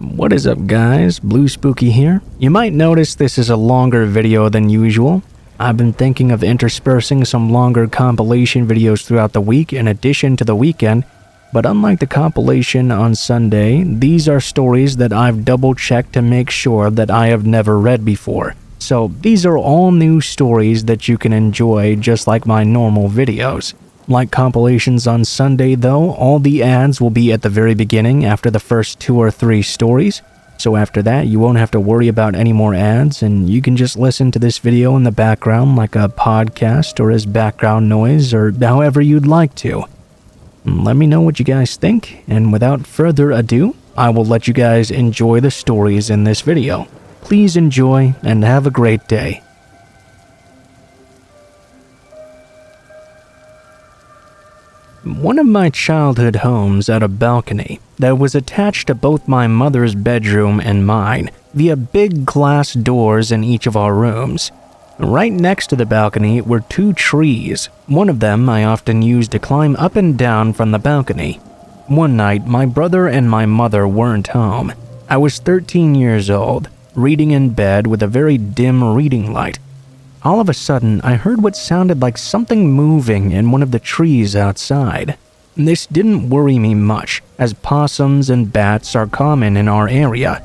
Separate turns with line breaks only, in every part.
What is up guys, Blue Spooky here. You might notice this is a longer video than usual. I've been thinking of interspersing some longer compilation videos throughout the week in addition to the weekend, but unlike the compilation on Sunday, these are stories that I've double-checked to make sure that I have never read before. So these are all new stories that you can enjoy just like my normal videos. Like compilations on Sunday though, all the ads will be at the very beginning after the first 2 or 3 stories. So after that, you won't have to worry about any more ads and you can just listen to this video in the background like a podcast or as background noise or however you'd like to. Let me know what you guys think, and without further ado, I will let you guys enjoy the stories in this video. Please enjoy and have a great day. One of my childhood homes had a balcony that was attached to both my mother's bedroom and mine via big glass doors in each of our rooms. Right next to the balcony were 2 trees. One of them I often used to climb up and down from the balcony. One night, my brother and my mother weren't home. I was 13 years old, reading in bed with a very dim reading light. All of a sudden, I heard what sounded like something moving in one of the trees outside. This didn't worry me much, as possums and bats are common in our area.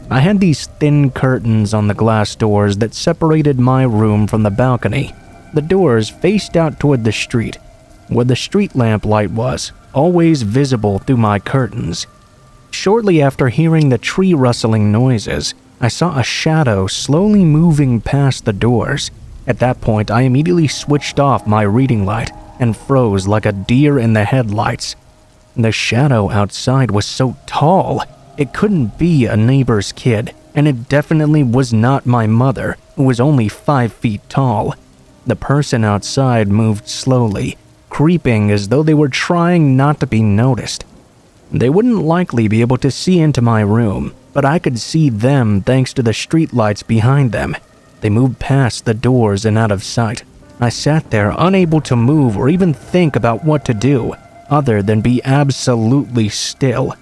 I had these thin curtains on the glass doors that separated my room from the balcony. The doors faced out toward the street, where the street lamp light was, always visible through my curtains. Shortly after hearing the tree rustling noises, I saw a shadow slowly moving past the doors. At that point, I immediately switched off my reading light and froze like a deer in the headlights. The shadow outside was so tall, it couldn't be a neighbor's kid, and it definitely was not my mother, who was only 5 feet tall. The person outside moved slowly, creeping as though they were trying not to be noticed. They wouldn't likely be able to see into my room, but I could see them thanks to the streetlights behind them. They moved past the doors and out of sight. I sat there unable to move or even think about what to do, other than be absolutely still.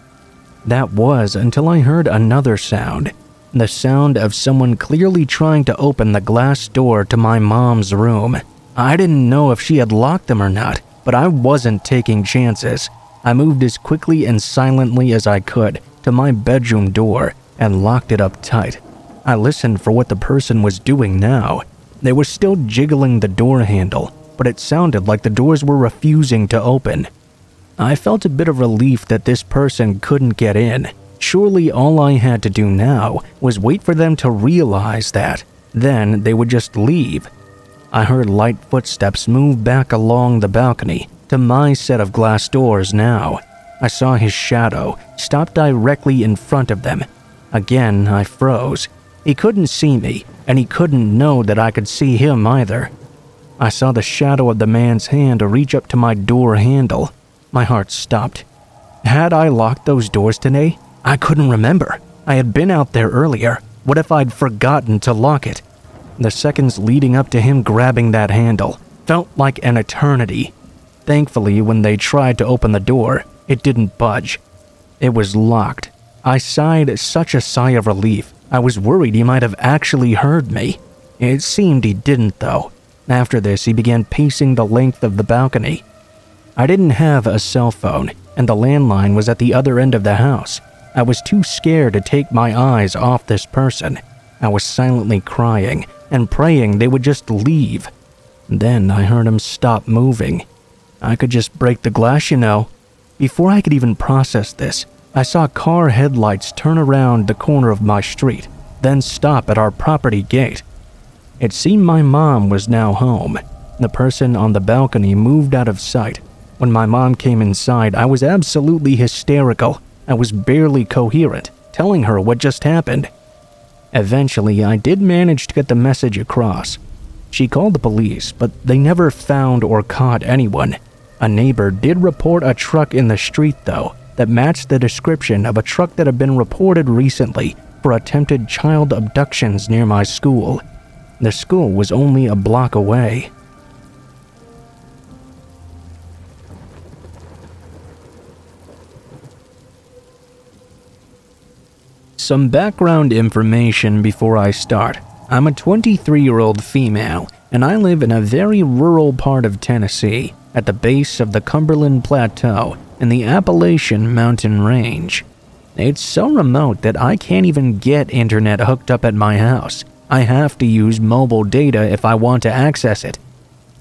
That was until I heard another sound. The sound of someone clearly trying to open the glass door to my mom's room. I didn't know if she had locked them or not, but I wasn't taking chances. I moved as quickly and silently as I could to my bedroom door and locked it up tight. I listened for what the person was doing now. They were still jiggling the door handle, but it sounded like the doors were refusing to open. I felt a bit of relief that this person couldn't get in. Surely all I had to do now was wait for them to realize that. Then they would just leave. I heard light footsteps move back along the balcony to my set of glass doors now. I saw his shadow stop directly in front of them. Again, I froze. He couldn't see me, and he couldn't know that I could see him either. I saw the shadow of the man's hand reach up to my door handle. My heart stopped. Had I locked those doors today? I couldn't remember. I had been out there earlier. What if I'd forgotten to lock it? The seconds leading up to him grabbing that handle felt like an eternity. Thankfully, when they tried to open the door, it didn't budge. It was locked. I sighed such a sigh of relief. I was worried he might have actually heard me. It seemed he didn't, though. After this, he began pacing the length of the balcony. I didn't have a cell phone, and the landline was at the other end of the house. I was too scared to take my eyes off this person. I was silently crying and praying they would just leave. Then I heard him stop moving. I could just break the glass, you know. Before I could even process this, I saw car headlights turn around the corner of my street, then stop at our property gate. It seemed my mom was now home. The person on the balcony moved out of sight. When my mom came inside, I was absolutely hysterical. I was barely coherent, telling her what just happened. Eventually, I did manage to get the message across. She called the police, but they never found or caught anyone. A neighbor did report a truck in the street, though, that matched the description of a truck that had been reported recently for attempted child abductions near my school. The school was only a block away. Some background information before I start. I'm a 23-year-old female, and I live in a very rural part of Tennessee, at the base of the Cumberland Plateau in the Appalachian Mountain Range. It's so remote that I can't even get internet hooked up at my house. I have to use mobile data if I want to access it.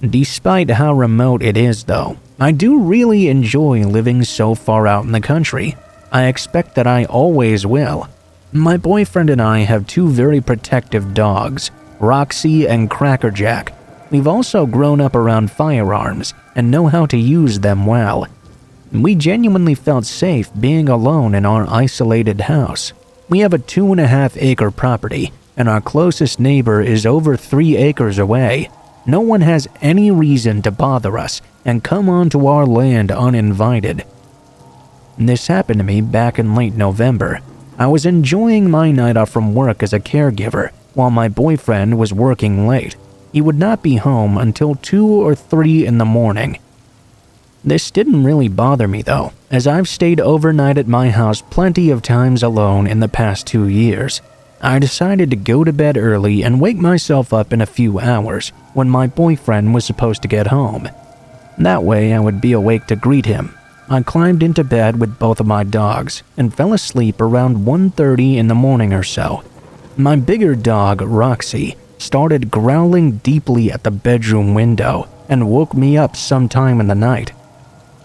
Despite how remote it is though, I do really enjoy living so far out in the country. I expect that I always will. My boyfriend and I have two very protective dogs, Roxy and Crackerjack. We've also grown up around firearms and know how to use them well. We genuinely felt safe being alone in our isolated house. We have a 2.5-acre property, and our closest neighbor is over 3 acres away. No one has any reason to bother us and come onto our land uninvited. This happened to me back in late November. I was enjoying my night off from work as a caregiver while my boyfriend was working late. He would not be home until 2 or 3 in the morning. This didn't really bother me though, as I've stayed overnight at my house plenty of times alone in the past 2 years. I decided to go to bed early and wake myself up in a few hours when my boyfriend was supposed to get home. That way I would be awake to greet him. I climbed into bed with both of my dogs and fell asleep around 1:30 in the morning or so. My bigger dog, Roxy, started growling deeply at the bedroom window and woke me up sometime in the night.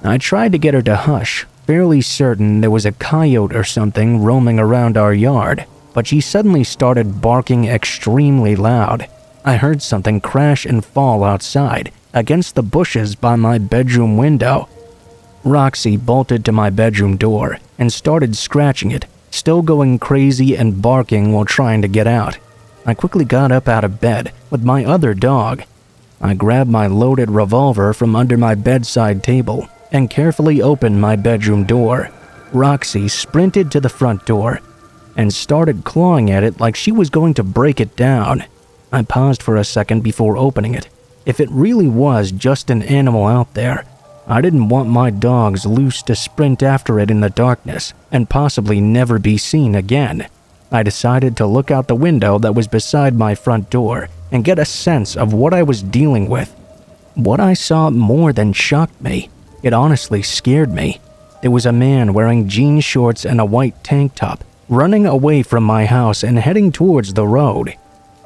I tried to get her to hush, fairly certain there was a coyote or something roaming around our yard, but she suddenly started barking extremely loud. I heard something crash and fall outside against the bushes by my bedroom window. Roxy bolted to my bedroom door and started scratching it, still going crazy and barking while trying to get out. I quickly got up out of bed with my other dog. I grabbed my loaded revolver from under my bedside table and carefully opened my bedroom door. Roxy sprinted to the front door and started clawing at it like she was going to break it down. I paused for a second before opening it. If it really was just an animal out there, I didn't want my dogs loose to sprint after it in the darkness and possibly never be seen again. I decided to look out the window that was beside my front door and get a sense of what I was dealing with. What I saw more than shocked me. It honestly scared me. There was a man wearing jean shorts and a white tank top, running away from my house and heading towards the road.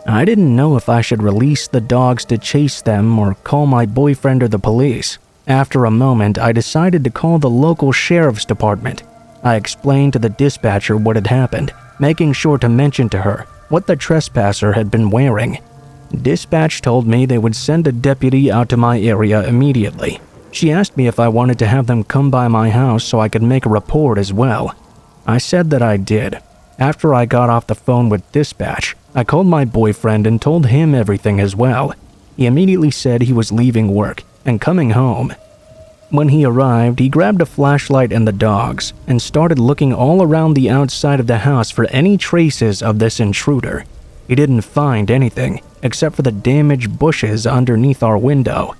I didn't know if I should release the dogs to chase them or call my boyfriend or the police. After a moment, I decided to call the local sheriff's department. I explained to the dispatcher what had happened, making sure to mention to her what the trespasser had been wearing. Dispatch told me they would send a deputy out to my area immediately. She asked me if I wanted to have them come by my house so I could make a report as well. I said that I did. After I got off the phone with dispatch, I called my boyfriend and told him everything as well. He immediately said he was leaving work and coming home. When he arrived, he grabbed a flashlight and the dogs and started looking all around the outside of the house for any traces of this intruder. He didn't find anything except for the damaged bushes underneath our window.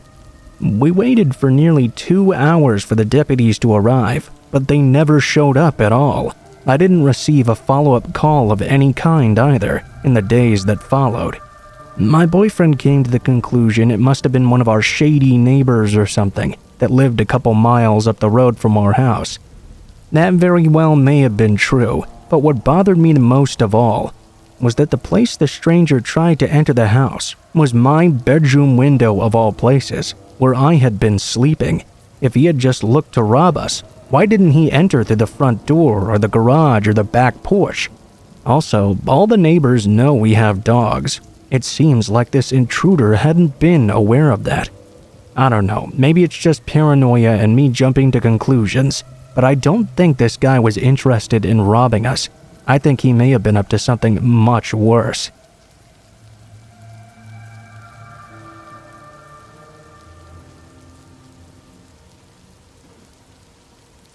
We waited for nearly 2 hours for the deputies to arrive, but they never showed up at all. I didn't receive a follow-up call of any kind either in the days that followed. My boyfriend came to the conclusion it must have been one of our shady neighbors or something that lived a couple miles up the road from our house. That very well may have been true, but what bothered me the most of all was that the place the stranger tried to enter the house was my bedroom window of all places, where I had been sleeping. If he had just looked to rob us, why didn't he enter through the front door or the garage or the back porch? Also, all the neighbors know we have dogs. It seems like this intruder hadn't been aware of that. I don't know, maybe it's just paranoia and me jumping to conclusions, but I don't think this guy was interested in robbing us. I think he may have been up to something much worse.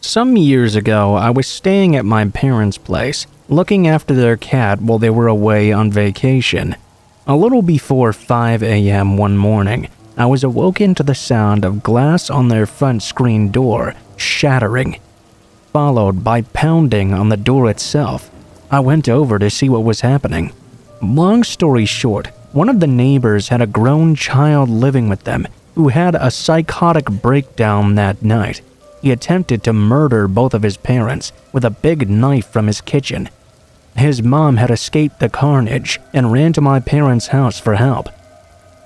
Some years ago, I was staying at my parents' place, looking after their cat while they were away on vacation. A little before 5 a.m. one morning, I was awoken to the sound of glass on their front screen door shattering, followed by pounding on the door itself. I went over to see what was happening. Long story short, one of the neighbors had a grown child living with them who had a psychotic breakdown that night. He attempted to murder both of his parents with a big knife from his kitchen. His mom had escaped the carnage and ran to my parents' house for help.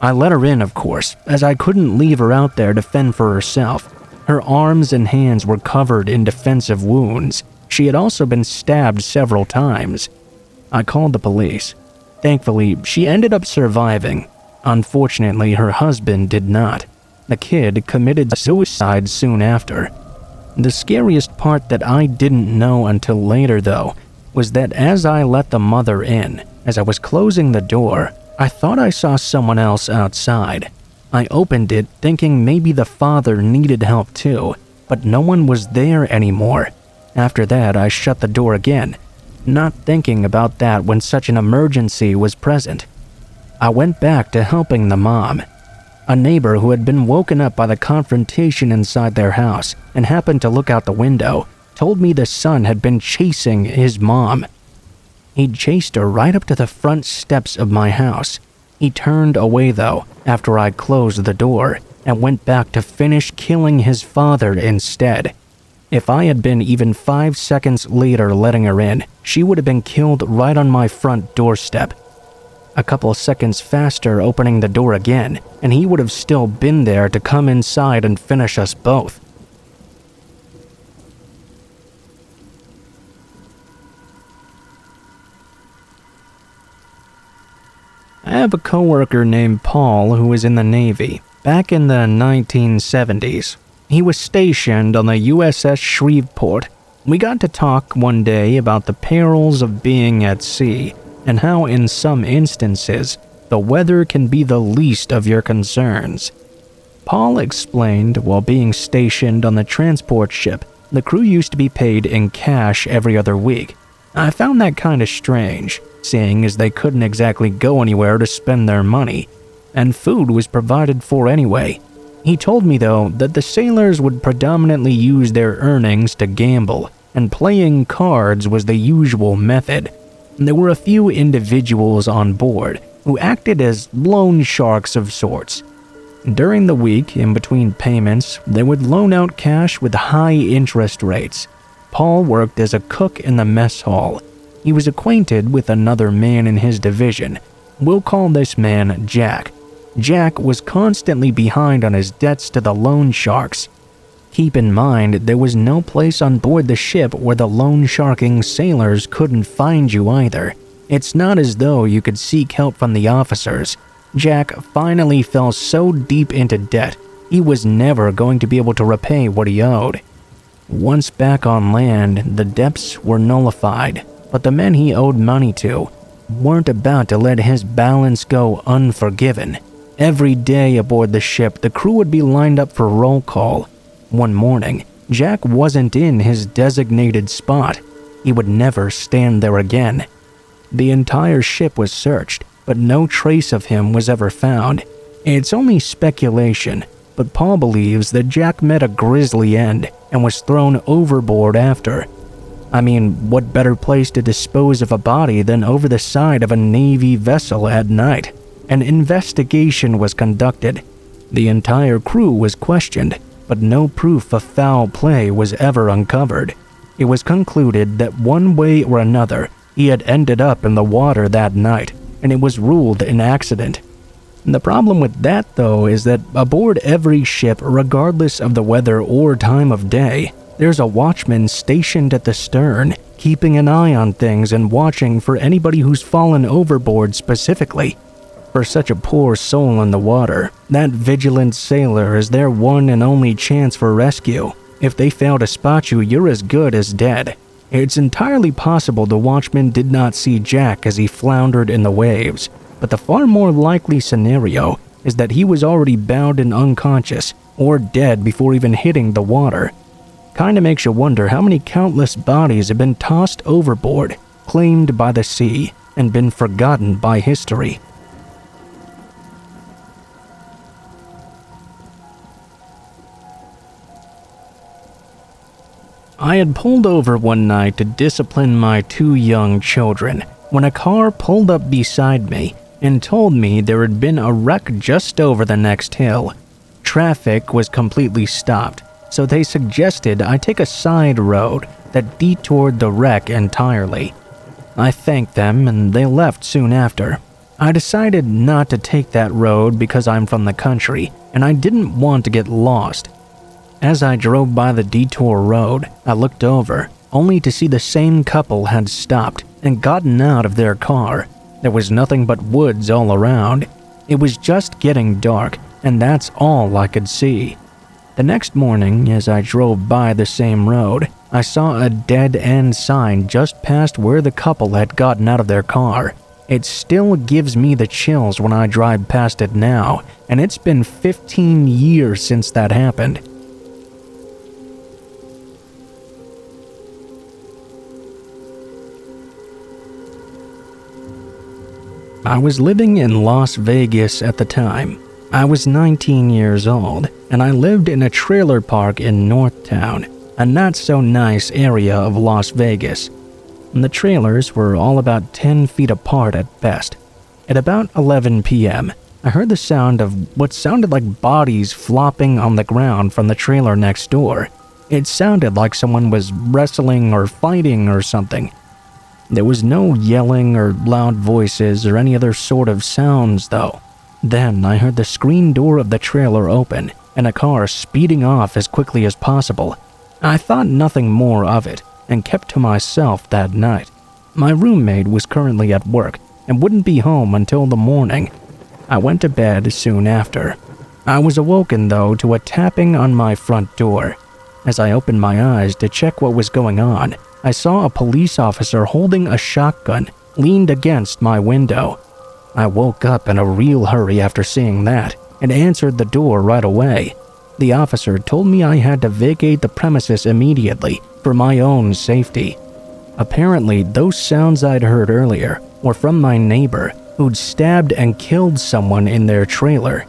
I let her in, of course, as I couldn't leave her out there to fend for herself. Her arms and hands were covered in defensive wounds. She had also been stabbed several times. I called the police. Thankfully, she ended up surviving. Unfortunately, her husband did not. The kid committed suicide soon after. The scariest part that I didn't know until later, though, was that as I let the mother in, as I was closing the door, I thought I saw someone else outside. I opened it thinking maybe the father needed help too, but no one was there anymore. After that, I shut the door again, not thinking about that when such an emergency was present. I went back to helping the mom. A neighbor who had been woken up by the confrontation inside their house and happened to look out the window told me the son had been chasing his mom. He'd chased her right up to the front steps of my house. He turned away though after I closed the door and went back to finish killing his father instead. If I had been even 5 seconds later letting her in, she would have been killed right on my front doorstep. A couple seconds faster opening the door again, and he would have still been there to come inside and finish us both. I have a coworker named Paul who was in the Navy back in the 1970s. He was stationed on the USS Shreveport. We got to talk one day about the perils of being at sea and how in some instances the weather can be the least of your concerns. Paul explained while being stationed on the transport ship, the crew used to be paid in cash every other week. I found that kind of strange, seeing as they couldn't exactly go anywhere to spend their money, and food was provided for anyway. He told me, though, that the sailors would predominantly use their earnings to gamble, and playing cards was the usual method. There were a few individuals on board who acted as loan sharks of sorts. During the week, in between payments, they would loan out cash with high interest rates. Paul worked as a cook in the mess hall. He was acquainted with another man in his division. We'll call this man Jack. Jack was constantly behind on his debts to the loan sharks. Keep in mind, there was no place on board the ship where the loan sharking sailors couldn't find you either. It's not as though you could seek help from the officers. Jack finally fell so deep into debt, he was never going to be able to repay what he owed. Once back on land, the debts were nullified, but the men he owed money to weren't about to let his balance go unforgiven. Every day aboard the ship, the crew would be lined up for roll call. One morning, Jack wasn't in his designated spot. He would never stand there again. The entire ship was searched, but no trace of him was ever found. It's only speculation, but Paul believes that Jack met a grisly end and was thrown overboard after. I mean, what better place to dispose of a body than over the side of a Navy vessel at night? An investigation was conducted. The entire crew was questioned, but no proof of foul play was ever uncovered. It was concluded that one way or another, he had ended up in the water that night, and it was ruled an accident. The problem with that, though, is that aboard every ship, regardless of the weather or time of day, there's a watchman stationed at the stern, keeping an eye on things and watching for anybody who's fallen overboard specifically. For such a poor soul in the water, that vigilant sailor is their one and only chance for rescue. If they fail to spot you, you're as good as dead. It's entirely possible the watchman did not see Jack as he floundered in the waves, but the far more likely scenario is that he was already bound and unconscious or dead before even hitting the water. Kinda makes you wonder how many countless bodies have been tossed overboard, claimed by the sea, and been forgotten by history. I had pulled over one night to discipline my two young children when a car pulled up beside me and told me there had been a wreck just over the next hill. Traffic was completely stopped, so they suggested I take a side road that detoured the wreck entirely. I thanked them and they left soon after. I decided not to take that road because I'm from the country and I didn't want to get lost. As I drove by the detour road, I looked over, only to see the same couple had stopped and gotten out of their car. There was nothing but woods all around. It was just getting dark, and that's all I could see. The next morning, as I drove by the same road, I saw a dead-end sign just past where the couple had gotten out of their car. It still gives me the chills when I drive past it now, and it's been 15 years since that happened. I was living in Las Vegas at the time. I was 19 years old, and I lived in a trailer park in Northtown, a not-so-nice area of Las Vegas. The trailers were all about 10 feet apart at best. At about 11 p.m., I heard the sound of what sounded like bodies flopping on the ground from the trailer next door. It sounded like someone was wrestling or fighting or something. There was no yelling or loud voices or any other sort of sounds, though. Then I heard the screen door of the trailer open and a car speeding off as quickly as possible. I thought nothing more of it and kept to myself that night. My roommate was currently at work and wouldn't be home until the morning. I went to bed soon after. I was awoken, though, to a tapping on my front door. As I opened my eyes to check what was going on, I saw a police officer holding a shotgun leaned against my window. I woke up in a real hurry after seeing that and answered the door right away. The officer told me I had to vacate the premises immediately for my own safety. Apparently, those sounds I'd heard earlier were from my neighbor who'd stabbed and killed someone in their trailer.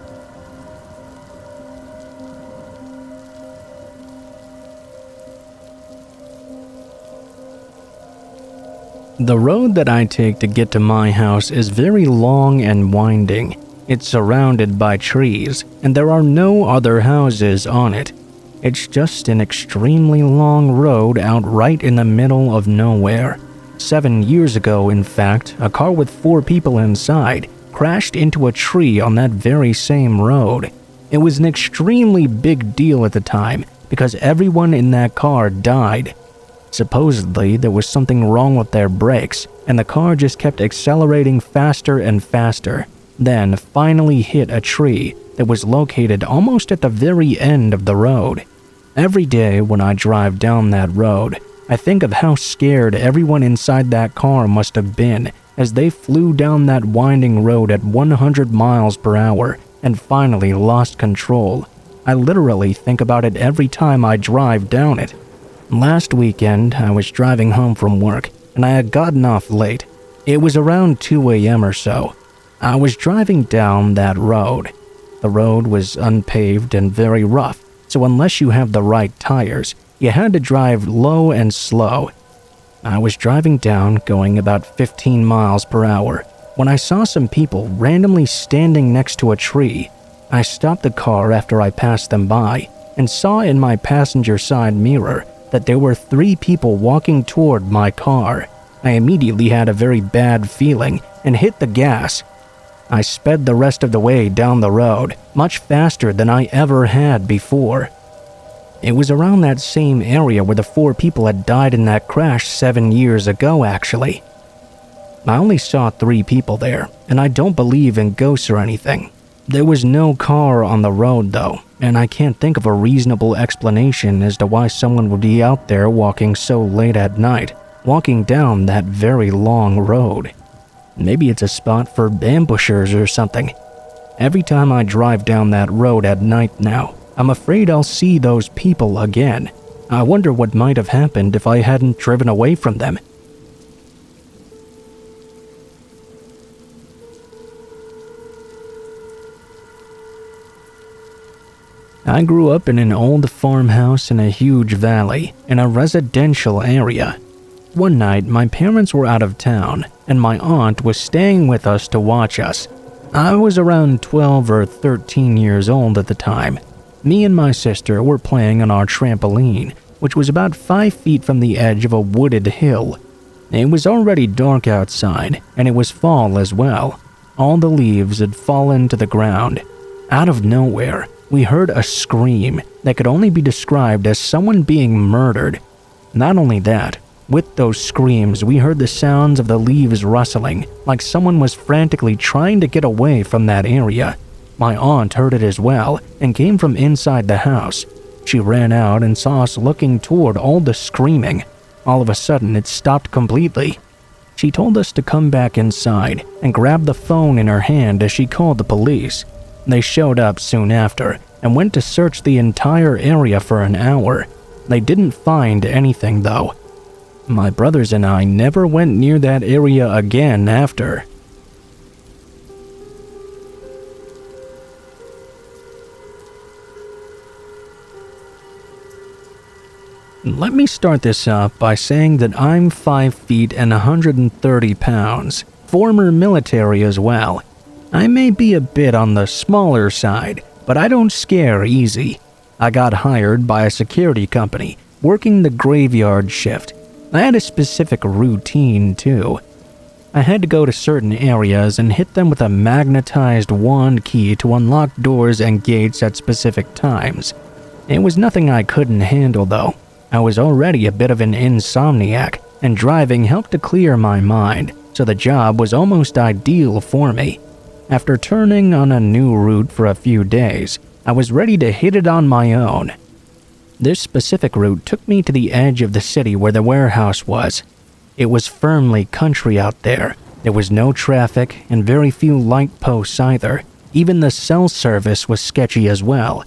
The road that I take to get to my house is very long and winding. It's surrounded by trees, and there are no other houses on it. It's just an extremely long road out right in the middle of nowhere. 7 years ago, in fact, a car with 4 people inside crashed into a tree on that very same road. It was an extremely big deal at the time because everyone in that car died. Supposedly, there was something wrong with their brakes, and the car just kept accelerating faster and faster, then finally hit a tree that was located almost at the very end of the road. Every day when I drive down that road, I think of how scared everyone inside that car must have been as they flew down that winding road at 100 miles per hour and finally lost control. I literally think about it every time I drive down it. Last weekend, I was driving home from work, and I had gotten off late. It was around 2 a.m. or so. I was driving down that road. The road was unpaved and very rough, so unless you have the right tires, you had to drive low and slow. I was driving down, going about 15 miles per hour, when I saw some people randomly standing next to a tree. I stopped the car after I passed them by, and saw in my passenger side mirror that there were 3 people walking toward my car. I immediately had a very bad feeling and hit the gas. I sped the rest of the way down the road, much faster than I ever had before. It was around that same area where the 4 people had died in that crash 7 years ago, actually. I only saw 3 people there, and I don't believe in ghosts or anything. There was no car on the road, though, and I can't think of a reasonable explanation as to why someone would be out there walking so late at night, walking down that very long road. Maybe it's a spot for ambushers or something. Every time I drive down that road at night now, I'm afraid I'll see those people again. I wonder what might have happened if I hadn't driven away from them. I grew up in an old farmhouse in a huge valley in a residential area. One night, my parents were out of town, and my aunt was staying with us to watch us. I was around 12 or 13 years old at the time. Me and my sister were playing on our trampoline, which was about 5 feet from the edge of a wooded hill. It was already dark outside, and it was fall as well. All the leaves had fallen to the ground. Out of nowhere, we heard a scream that could only be described as someone being murdered. Not only that, with those screams, we heard the sounds of the leaves rustling, like someone was frantically trying to get away from that area. My aunt heard it as well and came from inside the house. She ran out and saw us looking toward all the screaming. All of a sudden, it stopped completely. She told us to come back inside and grab the phone in her hand as she called the police. They showed up soon after and went to search the entire area for an hour. They didn't find anything though. My brothers and I never went near that area again after. Let me start this up by saying that I'm 5 feet and 130 pounds, former military as well. I may be a bit on the smaller side, but I don't scare easy. I got hired by a security company, working the graveyard shift. I had a specific routine too. I had to go to certain areas and hit them with a magnetized wand key to unlock doors and gates at specific times. It was nothing I couldn't handle though. I was already a bit of an insomniac, and driving helped to clear my mind, so the job was almost ideal for me. After turning on a new route for a few days, I was ready to hit it on my own. This specific route took me to the edge of the city where the warehouse was. It was firmly country out there. There was no traffic and very few light posts either. Even the cell service was sketchy as well.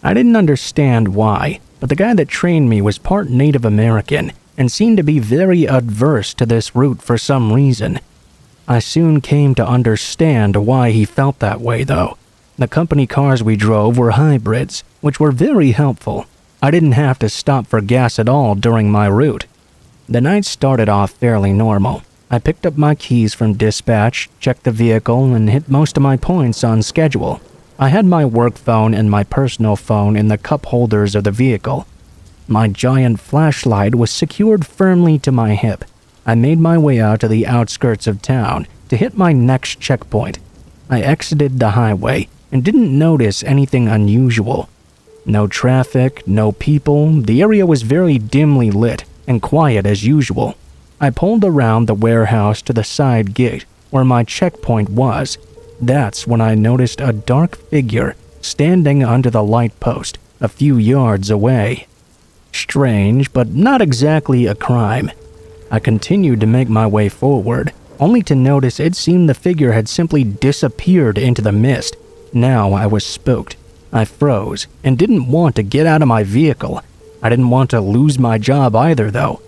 I didn't understand why, but the guy that trained me was part Native American and seemed to be very adverse to this route for some reason. I soon came to understand why he felt that way though. The company cars we drove were hybrids, which were very helpful. I didn't have to stop for gas at all during my route. The night started off fairly normal. I picked up my keys from dispatch, checked the vehicle, and hit most of my points on schedule. I had my work phone and my personal phone in the cup holders of the vehicle. My giant flashlight was secured firmly to my hip. I made my way out to the outskirts of town to hit my next checkpoint. I exited the highway and didn't notice anything unusual. No traffic, no people, the area was very dimly lit and quiet as usual. I pulled around the warehouse to the side gate where my checkpoint was. That's when I noticed a dark figure standing under the light post a few yards away. Strange, but not exactly a crime. I continued to make my way forward, only to notice it seemed the figure had simply disappeared into the mist. Now I was spooked. I froze and didn't want to get out of my vehicle. I didn't want to lose my job either, though.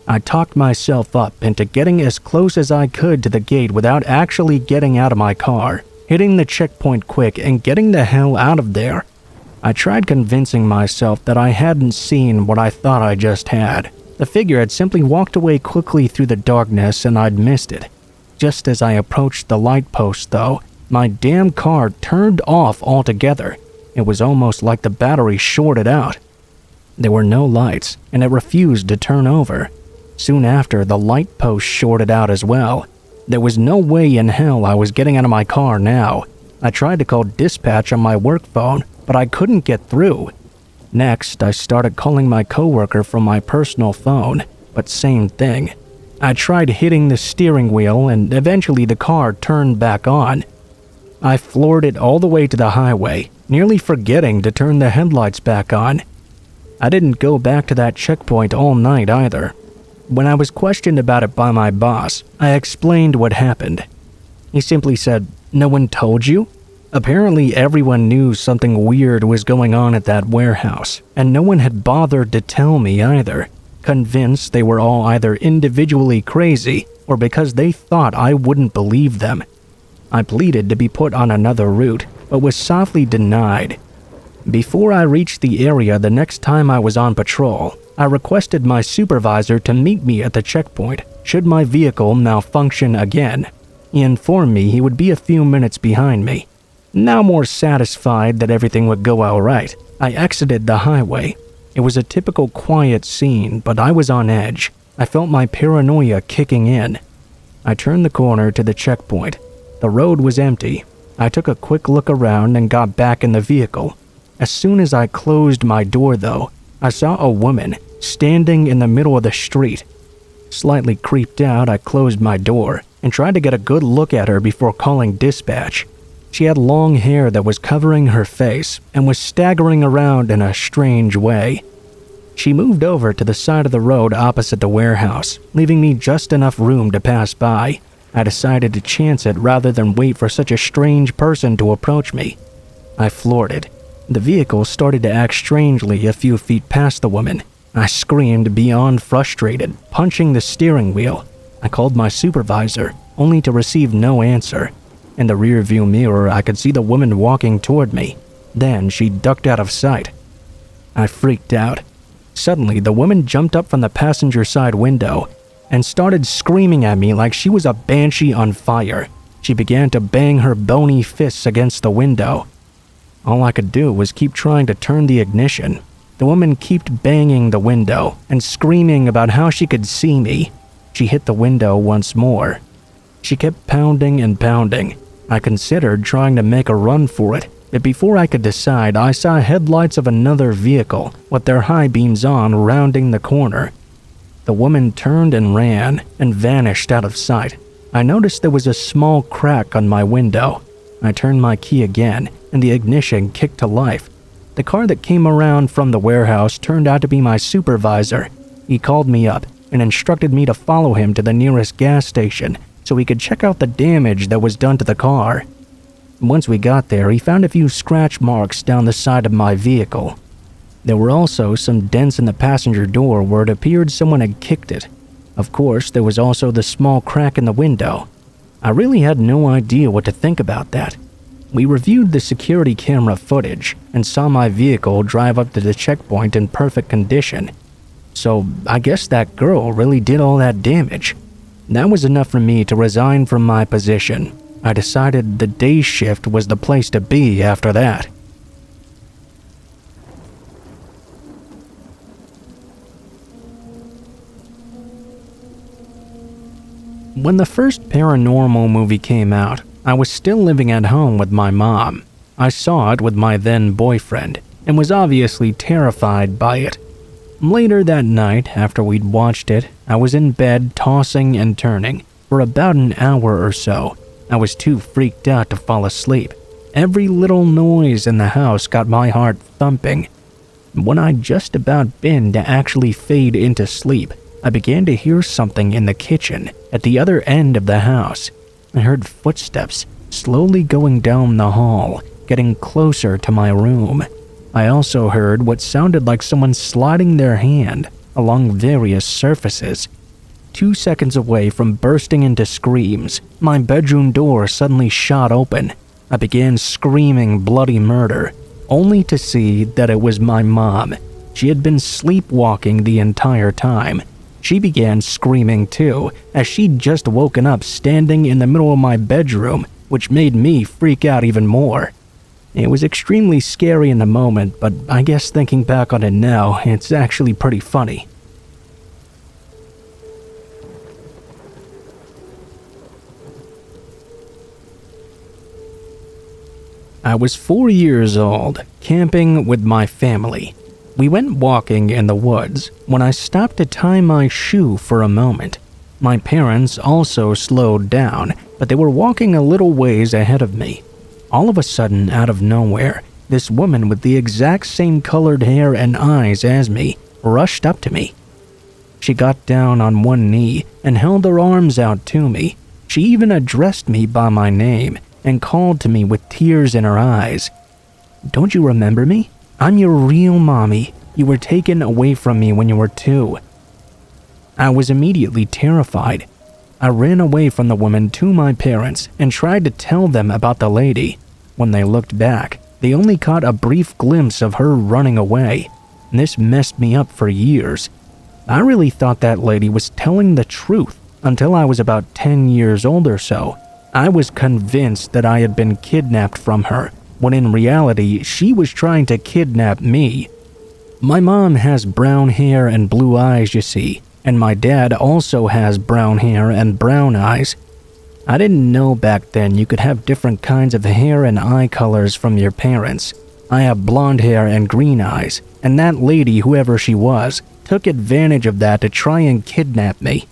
I talked myself up into getting as close as I could to the gate without actually getting out of my car, hitting the checkpoint quick and getting the hell out of there. I tried convincing myself that I hadn't seen what I thought I just had. The figure had simply walked away quickly through the darkness and I'd missed it. Just as I approached the light post, though, my damn car turned off altogether. It was almost like the battery shorted out. There were no lights, and it refused to turn over. Soon after, the light post shorted out as well. There was no way in hell I was getting out of my car now. I tried to call dispatch on my work phone, but I couldn't get through. Next, I started calling my coworker from my personal phone, but same thing. I tried hitting the steering wheel, and eventually the car turned back on. I floored it all the way to the highway, nearly forgetting to turn the headlights back on. I didn't go back to that checkpoint all night either. When I was questioned about it by my boss, I explained what happened. He simply said, "No one told you?" Apparently everyone knew something weird was going on at that warehouse, and no one had bothered to tell me either, convinced they were all either individually crazy or because they thought I wouldn't believe them. I pleaded to be put on another route, but was softly denied. Before I reached the area the next time I was on patrol, I requested my supervisor to meet me at the checkpoint should my vehicle malfunction again. He informed me he would be a few minutes behind me. Now more satisfied that everything would go all right, I exited the highway. It was a typical quiet scene, but I was on edge. I felt my paranoia kicking in. I turned the corner to the checkpoint. The road was empty. I took a quick look around and got back in the vehicle. As soon as I closed my door, though, I saw a woman standing in the middle of the street. Slightly creeped out, I closed my door and tried to get a good look at her before calling dispatch. She had long hair that was covering her face and was staggering around in a strange way. She moved over to the side of the road opposite the warehouse, leaving me just enough room to pass by. I decided to chance it rather than wait for such a strange person to approach me. I floored it. The vehicle started to act strangely a few feet past the woman. I screamed beyond frustrated, punching the steering wheel. I called my supervisor, only to receive no answer. In the rearview mirror, I could see the woman walking toward me. Then she ducked out of sight. I freaked out. Suddenly, the woman jumped up from the passenger side window and started screaming at me like she was a banshee on fire. She began to bang her bony fists against the window. All I could do was keep trying to turn the ignition. The woman kept banging the window and screaming about how she could see me. She hit the window once more. She kept pounding and pounding. I considered trying to make a run for it, but before I could decide, I saw headlights of another vehicle with their high beams on rounding the corner. The woman turned and ran and vanished out of sight. I noticed there was a small crack on my window. I turned my key again, and the ignition kicked to life. The car that came around from the warehouse turned out to be my supervisor. He called me up and instructed me to follow him to the nearest gas station so he could check out the damage that was done to the car. Once we got there, he found a few scratch marks down the side of my vehicle. There were also some dents in the passenger door where it appeared someone had kicked it. Of course, there was also the small crack in the window. I really had no idea what to think about that. We reviewed the security camera footage and saw my vehicle drive up to the checkpoint in perfect condition. So I guess that girl really did all that damage. That was enough for me to resign from my position. I decided the day shift was the place to be after that. When the first paranormal movie came out, I was still living at home with my mom. I saw it with my then boyfriend and was obviously terrified by it. Later that night, after we'd watched it, I was in bed tossing and turning for about an hour or so. I was too freaked out to fall asleep. Every little noise in the house got my heart thumping. When I'd just about been to actually fade into sleep, I began to hear something in the kitchen at the other end of the house. I heard footsteps slowly going down the hall, getting closer to my room. I also heard what sounded like someone sliding their hand along various surfaces. 2 seconds away from bursting into screams, my bedroom door suddenly shot open. I began screaming bloody murder, only to see that it was my mom. She had been sleepwalking the entire time. She began screaming too, as she'd just woken up standing in the middle of my bedroom, which made me freak out even more. It was extremely scary in the moment, but I guess thinking back on it now, it's actually pretty funny. I was 4 years old, camping with my family. We went walking in the woods when I stopped to tie my shoe for a moment. My parents also slowed down, but they were walking a little ways ahead of me. All of a sudden, out of nowhere, this woman with the exact same colored hair and eyes as me rushed up to me. She got down on one knee and held her arms out to me. She even addressed me by my name and called to me with tears in her eyes. "Don't you remember me? I'm your real mommy. You were taken away from me when you were 2. I was immediately terrified. I ran away from the woman to my parents and tried to tell them about the lady. When they looked back, They only caught a brief glimpse of her running away, and this messed me up for years. I really thought that lady was telling the truth until I was about 10 years old or so. I was convinced that I had been kidnapped from her, when in reality, she was trying to kidnap me. My mom has brown hair and blue eyes, you see, and my dad also has brown hair and brown eyes. I didn't know back then you could have different kinds of hair and eye colors from your parents. I have blonde hair and green eyes, and that lady, whoever she was, took advantage of that to try and kidnap me.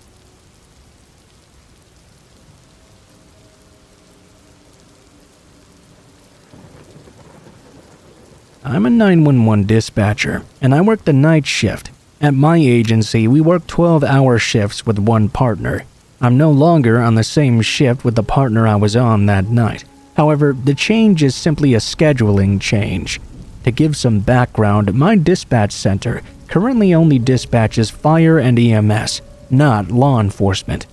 I'm a 911 dispatcher, and I work the night shift. At my agency, we work 12-hour shifts with one partner. I'm no longer on the same shift with the partner I was on that night. However, the change is simply a scheduling change. To give some background, my dispatch center currently only dispatches fire and EMS, not law enforcement.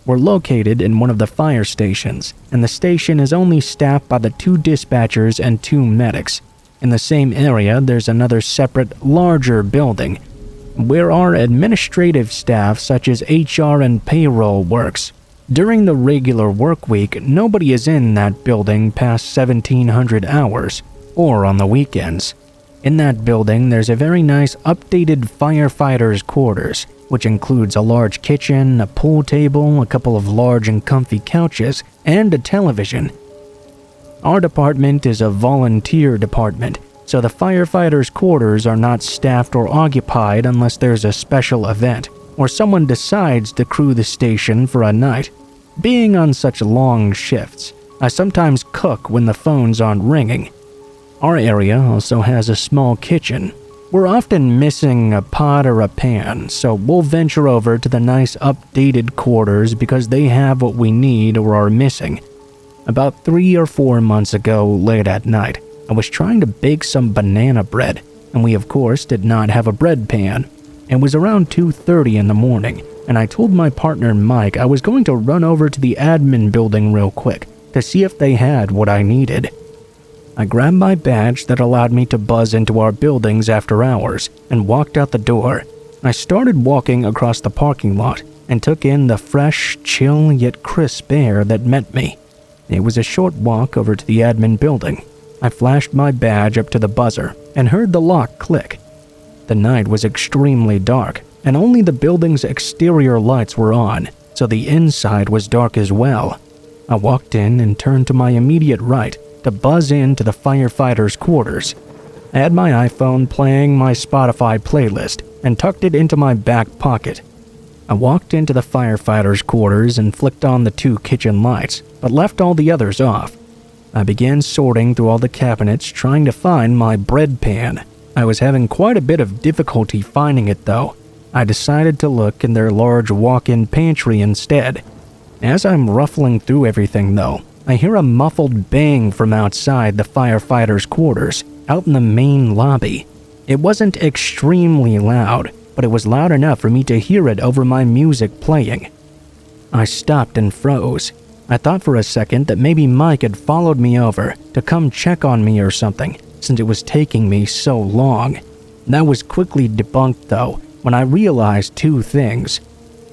We're located in one of the fire stations, and the station is only staffed by the 2 dispatchers and 2 medics. In the same area, there's another separate, larger building, where our administrative staff such as HR and payroll works. During the regular work week, nobody is in that building past 1700 hours, or on the weekends. In that building, there's a very nice updated firefighters' quarters, which includes a large kitchen, a pool table, a couple of large and comfy couches, and a television. Our department is a volunteer department, so the firefighters' quarters are not staffed or occupied unless there's a special event, or someone decides to crew the station for a night. Being on such long shifts, I sometimes cook when the phones aren't ringing. Our area also has a small kitchen. We're often missing a pot or a pan, so we'll venture over to the nice updated quarters because they have what we need or are missing. About 3 or 4 months ago, late at night, I was trying to bake some banana bread, and we of course did not have a bread pan. It was around 2:30 in the morning, and I told my partner Mike I was going to run over to the admin building real quick to see if they had what I needed. I grabbed my badge that allowed me to buzz into our buildings after hours and walked out the door. I started walking across the parking lot and took in the fresh, chill yet crisp air that met me. It was a short walk over to the admin building. I flashed my badge up to the buzzer and heard the lock click. The night was extremely dark, and only the building's exterior lights were on, so the inside was dark as well. I walked in and turned to my immediate right to buzz into the firefighters' quarters. I had my iPhone playing my Spotify playlist and tucked it into my back pocket. I walked into the firefighters' quarters and flicked on the 2 kitchen lights, but left all the others off. I began sorting through all the cabinets trying to find my bread pan. I was having quite a bit of difficulty finding it though. I decided to look in their large walk-in pantry instead. As I'm ruffling through everything though, I hear a muffled bang from outside the firefighters' quarters, out in the main lobby. It wasn't extremely loud, but it was loud enough for me to hear it over my music playing. I stopped and froze. I thought for a second that maybe Mike had followed me over to come check on me or something, since it was taking me so long. That was quickly debunked though, when I realized 2 things.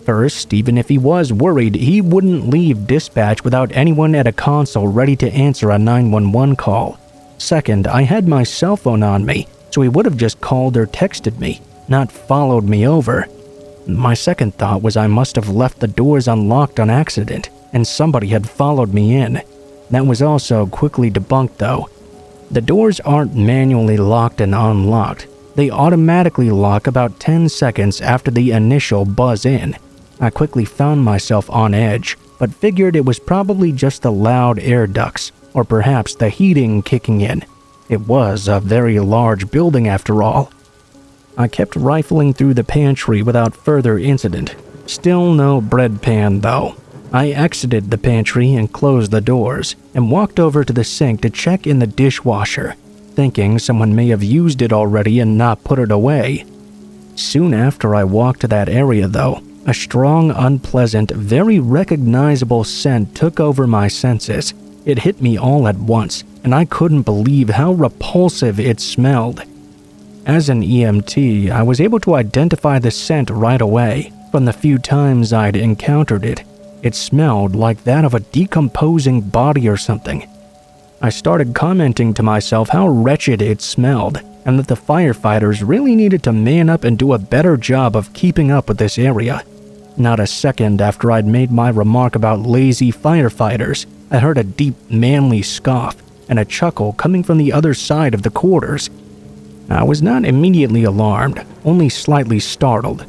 First, even if he was worried, he wouldn't leave dispatch without anyone at a console ready to answer a 911 call. Second, I had my cell phone on me, so he would have just called or texted me, not followed me over. My second thought was I must have left the doors unlocked on accident, and somebody had followed me in. That was also quickly debunked though. The doors aren't manually locked and unlocked. They automatically lock about 10 seconds after the initial buzz in. I quickly found myself on edge, but figured it was probably just the loud air ducts, or perhaps the heating kicking in. It was a very large building after all. I kept rifling through the pantry without further incident. Still no bread pan though. I exited the pantry and closed the doors, and walked over to the sink to check in the dishwasher, thinking someone may have used it already and not put it away. Soon after I walked to that area though, a strong, unpleasant, very recognizable scent took over my senses. It hit me all at once, and I couldn't believe how repulsive it smelled. As an EMT, I was able to identify the scent right away. From the few times I'd encountered it, it smelled like that of a decomposing body or something. I started commenting to myself how wretched it smelled, and that the firefighters really needed to man up and do a better job of keeping up with this area. Not a second after I'd made my remark about lazy firefighters, I heard a deep, manly scoff and a chuckle coming from the other side of the quarters. I was not immediately alarmed, only slightly startled.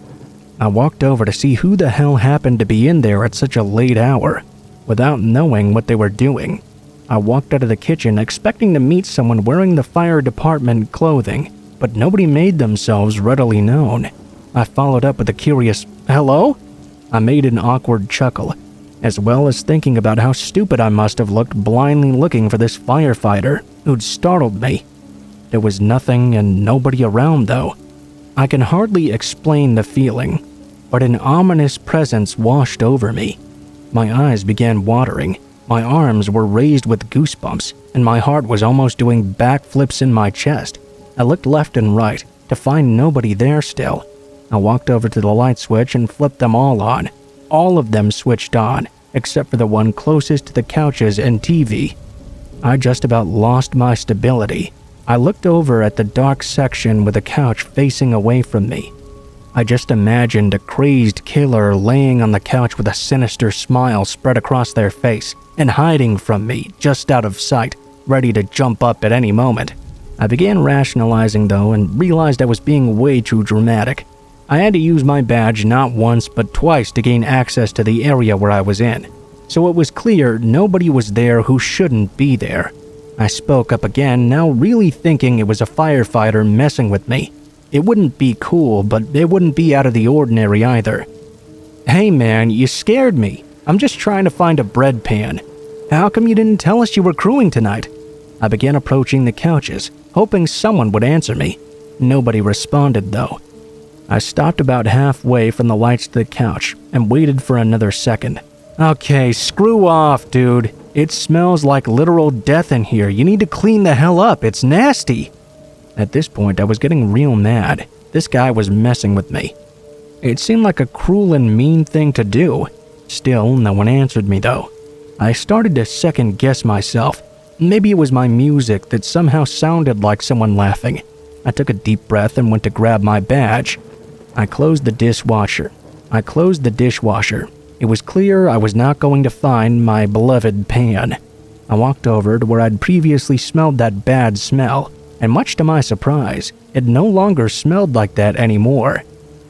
I walked over to see who the hell happened to be in there at such a late hour. Without knowing what they were doing, I walked out of the kitchen expecting to meet someone wearing the fire department clothing, but nobody made themselves readily known. I followed up with a curious, "Hello?" I made an awkward chuckle, as well as thinking about how stupid I must have looked blindly looking for this firefighter who'd startled me. There was nothing and nobody around, though. I can hardly explain the feeling, but an ominous presence washed over me. My eyes began watering, my arms were raised with goosebumps, and my heart was almost doing backflips in my chest. I looked left and right to find nobody there still. I walked over to the light switch and flipped them all on. All of them switched on, except for the one closest to the couches and TV. I just about lost my stability. I looked over at the dark section with the couch facing away from me. I just imagined a crazed killer laying on the couch with a sinister smile spread across their face and hiding from me just out of sight, ready to jump up at any moment. I began rationalizing though and realized I was being way too dramatic. I had to use my badge not once but twice to gain access to the area where I was in, so it was clear nobody was there who shouldn't be there. I spoke up again, now really thinking it was a firefighter messing with me. It wouldn't be cool, but it wouldn't be out of the ordinary either. "Hey man, you scared me. I'm just trying to find a bread pan. How come you didn't tell us you were crewing tonight?" I began approaching the couches, hoping someone would answer me. Nobody responded though. I stopped about halfway from the lights to the couch and waited for another second. "Okay, screw off, dude. It smells like literal death in here. You need to clean the hell up. It's nasty." At this point, I was getting real mad. This guy was messing with me. It seemed like a cruel and mean thing to do. Still, no one answered me though. I started to second guess myself. Maybe it was my music that somehow sounded like someone laughing. I took a deep breath and went to grab my badge. I closed the dishwasher. It was clear I was not going to find my beloved pan. I walked over to where I'd previously smelled that bad smell, and much to my surprise, it no longer smelled like that anymore.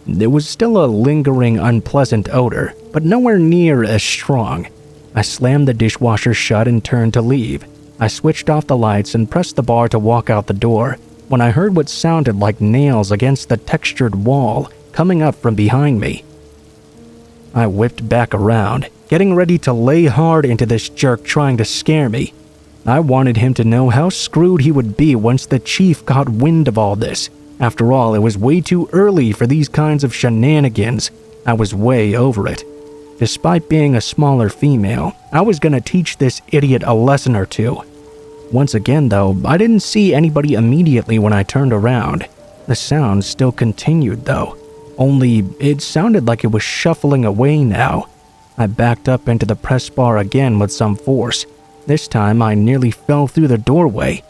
There was still a lingering, unpleasant odor, but nowhere near as strong. I slammed the dishwasher shut and turned to leave. I switched off the lights and pressed the bar to walk out the door, when I heard what sounded like nails against the textured wall coming up from behind me. I whipped back around, getting ready to lay hard into this jerk trying to scare me. I wanted him to know how screwed he would be once the chief got wind of all this. After all, it was way too early for these kinds of shenanigans. I was way over it. Despite being a smaller female, I was gonna teach this idiot a lesson or two. Once again though, I didn't see anybody immediately when I turned around. The sound still continued though, only it sounded like it was shuffling away now. I backed up into the press bar again with some force. This time I nearly fell through the doorway.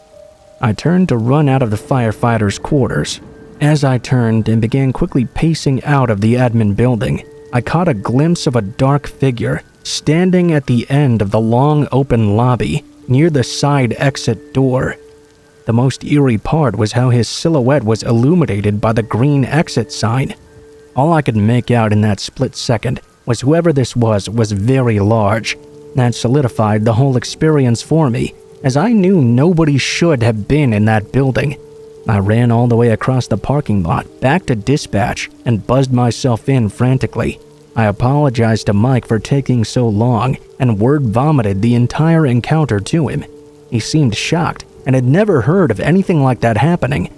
I turned to run out of the firefighters' quarters. As I turned and began quickly pacing out of the admin building, I caught a glimpse of a dark figure standing at the end of the long open lobby near the side exit door. The most eerie part was how his silhouette was illuminated by the green exit sign. All I could make out in that split second was whoever this was very large. That solidified the whole experience for me, as I knew nobody should have been in that building. I ran all the way across the parking lot, back to dispatch, and buzzed myself in frantically. I apologized to Mike for taking so long, and word vomited the entire encounter to him. He seemed shocked, and had never heard of anything like that happening.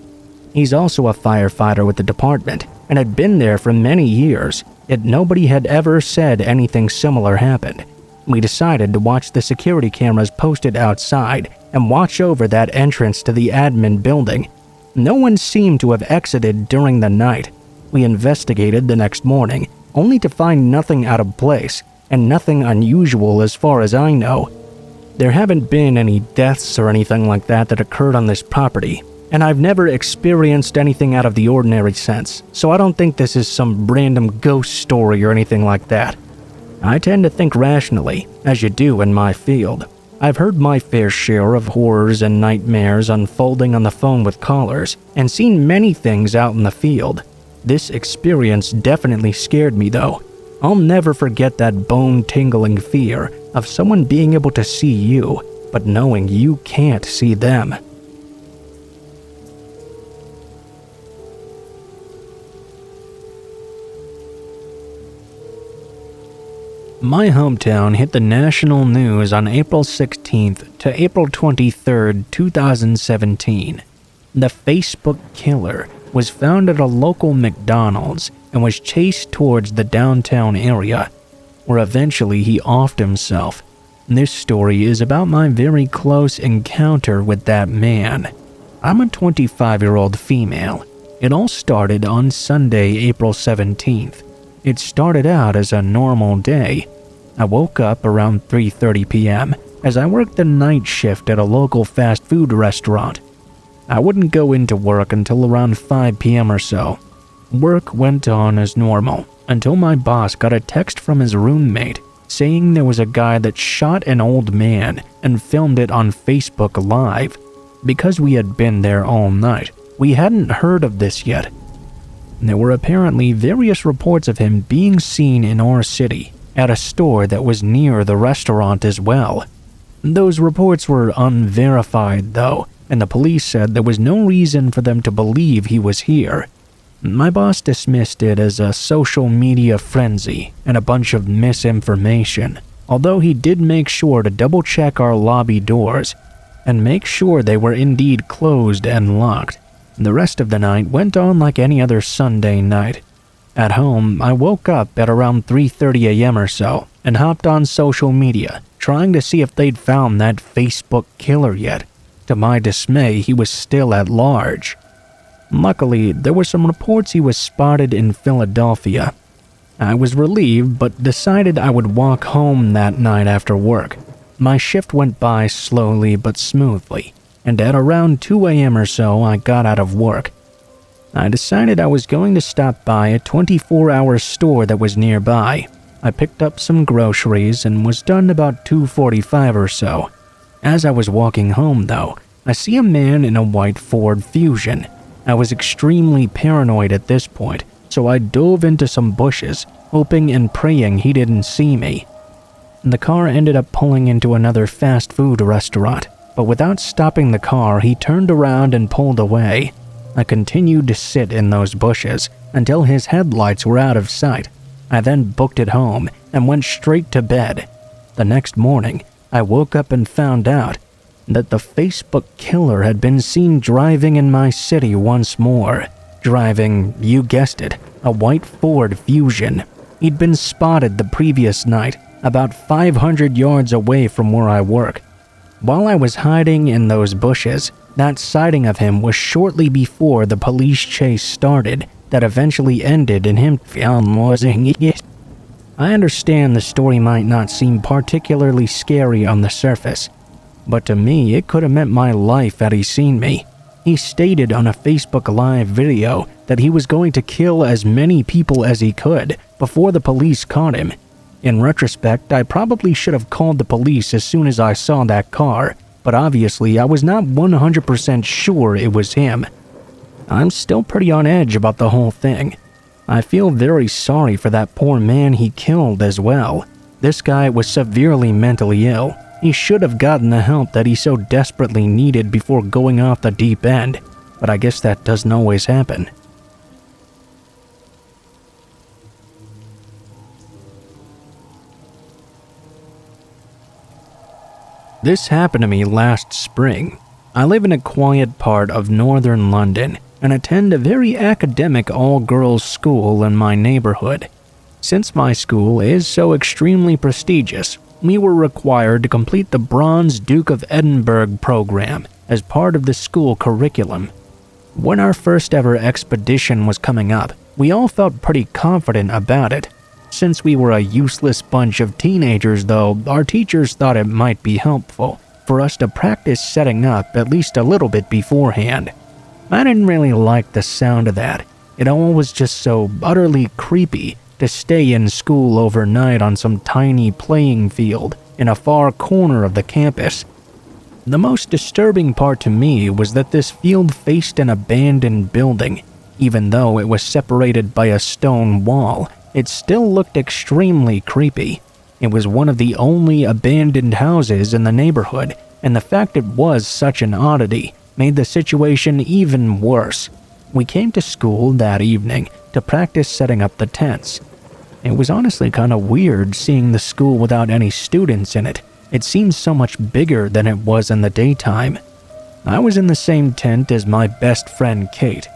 He's also a firefighter with the department, and had been there for many years, yet nobody had ever said anything similar happened. We decided to watch the security cameras posted outside and watch over that entrance to the admin building. No one seemed to have exited during the night. We investigated the next morning, only to find nothing out of place and nothing unusual as far as I know. There haven't been any deaths or anything like that occurred on this property, and I've never experienced anything out of the ordinary sense, so I don't think this is some random ghost story or anything like that. I tend to think rationally, as you do in my field. I've heard my fair share of horrors and nightmares unfolding on the phone with callers, and seen many things out in the field. This experience definitely scared me though. I'll never forget that bone-tingling fear of someone being able to see you, but knowing you can't see them. My hometown hit the national news on April 16th to April 23rd, 2017. The Facebook killer was found at a local McDonald's and was chased towards the downtown area, where eventually he offed himself. This story is about my very close encounter with that man. I'm a 25-year-old female. It all started on Sunday, April 17th. It started out as a normal day. I woke up around 3:30 p.m. as I worked the night shift at a local fast food restaurant. I wouldn't go into work until around 5 p.m. or so. Work went on as normal until my boss got a text from his roommate saying there was a guy that shot an old man and filmed it on Facebook Live. Because we had been there all night, we hadn't heard of this yet. There were apparently various reports of him being seen in our city at a store that was near the restaurant as well. Those reports were unverified though, and the police said there was no reason for them to believe he was here. My boss dismissed it as a social media frenzy and a bunch of misinformation, although he did make sure to double-check our lobby doors and make sure they were indeed closed and locked. The rest of the night went on like any other Sunday night. At home, I woke up at around 3:30 a.m. or so and hopped on social media, trying to see if they'd found that Facebook killer yet. To my dismay, he was still at large. Luckily, there were some reports he was spotted in Philadelphia. I was relieved, but decided I would walk home that night after work. My shift went by slowly but smoothly, and at around 2 a.m. or so, I got out of work. I decided I was going to stop by a 24-hour store that was nearby. I picked up some groceries and was done about 2:45 or so. As I was walking home, though, I see a man in a white Ford Fusion. I was extremely paranoid at this point, so I dove into some bushes, hoping and praying he didn't see me. The car ended up pulling into another fast food restaurant, but without stopping the car, he turned around and pulled away. I continued to sit in those bushes until his headlights were out of sight. I then booked it home and went straight to bed. The next morning, I woke up and found out that the Facebook killer had been seen driving in my city once more. Driving, you guessed it, a white Ford Fusion. He'd been spotted the previous night, about 500 yards away from where I work. While I was hiding in those bushes, that sighting of him was shortly before the police chase started that eventually ended in him losing it. I understand the story might not seem particularly scary on the surface, but to me it could have meant my life had he seen me. He stated on a Facebook Live video that he was going to kill as many people as he could before the police caught him. In retrospect, I probably should have called the police as soon as I saw that car, but obviously I was not 100% sure it was him. I'm still pretty on edge about the whole thing. I feel very sorry for that poor man he killed as well. This guy was severely mentally ill. He should have gotten the help that he so desperately needed before going off the deep end, but I guess that doesn't always happen. This happened to me last spring. I live in a quiet part of northern London and attend a very academic all-girls school in my neighborhood. Since my school is so extremely prestigious, we were required to complete the Bronze Duke of Edinburgh program as part of the school curriculum. When our first ever expedition was coming up, we all felt pretty confident about it. Since we were a useless bunch of teenagers though, our teachers thought it might be helpful for us to practice setting up at least a little bit beforehand. I didn't really like the sound of that. It all was just so utterly creepy to stay in school overnight on some tiny playing field in a far corner of the campus. The most disturbing part to me was that this field faced an abandoned building. Even though it was separated by a stone wall, it still looked extremely creepy. It was one of the only abandoned houses in the neighborhood, and the fact it was such an oddity made the situation even worse. We came to school that evening to practice setting up the tents. It was honestly kind of weird seeing the school without any students in it. It seemed so much bigger than it was in the daytime. I was in the same tent as my best friend Kate.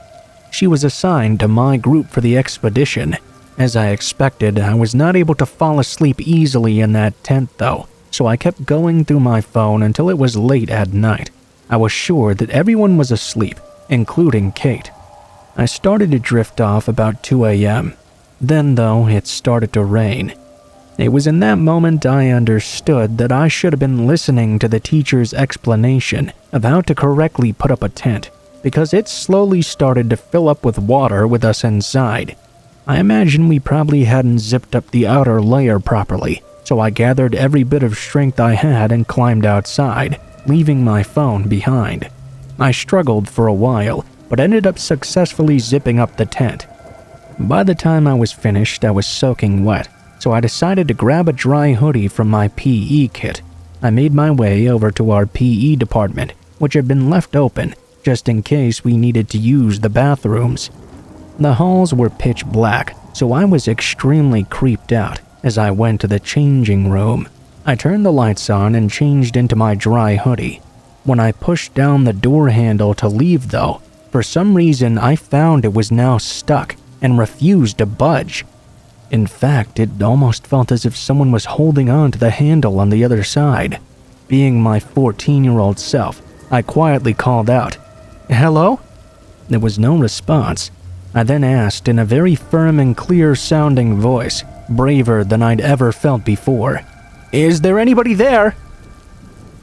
She was assigned to my group for the expedition. As I expected, I was not able to fall asleep easily in that tent though, so I kept going through my phone until it was late at night. I was sure that everyone was asleep, including Kate. I started to drift off about 2 a.m. Then though, it started to rain. It was in that moment I understood that I should have been listening to the teacher's explanation of how to correctly put up a tent, because it slowly started to fill up with water with us inside. I imagine we probably hadn't zipped up the outer layer properly, so I gathered every bit of strength I had and climbed outside, leaving my phone behind. I struggled for a while, but ended up successfully zipping up the tent. By the time I was finished, I was soaking wet, so I decided to grab a dry hoodie from my PE kit. I made my way over to our PE department, which had been left open just in case we needed to use the bathrooms. The halls were pitch black, so I was extremely creeped out as I went to the changing room. I turned the lights on and changed into my dry hoodie. When I pushed down the door handle to leave though, for some reason I found it was now stuck and refused to budge. In fact, it almost felt as if someone was holding on to the handle on the other side. Being my 14-year-old self, I quietly called out, "Hello?" There was no response. I then asked in a very firm and clear-sounding voice, braver than I'd ever felt before, "Is there anybody there?"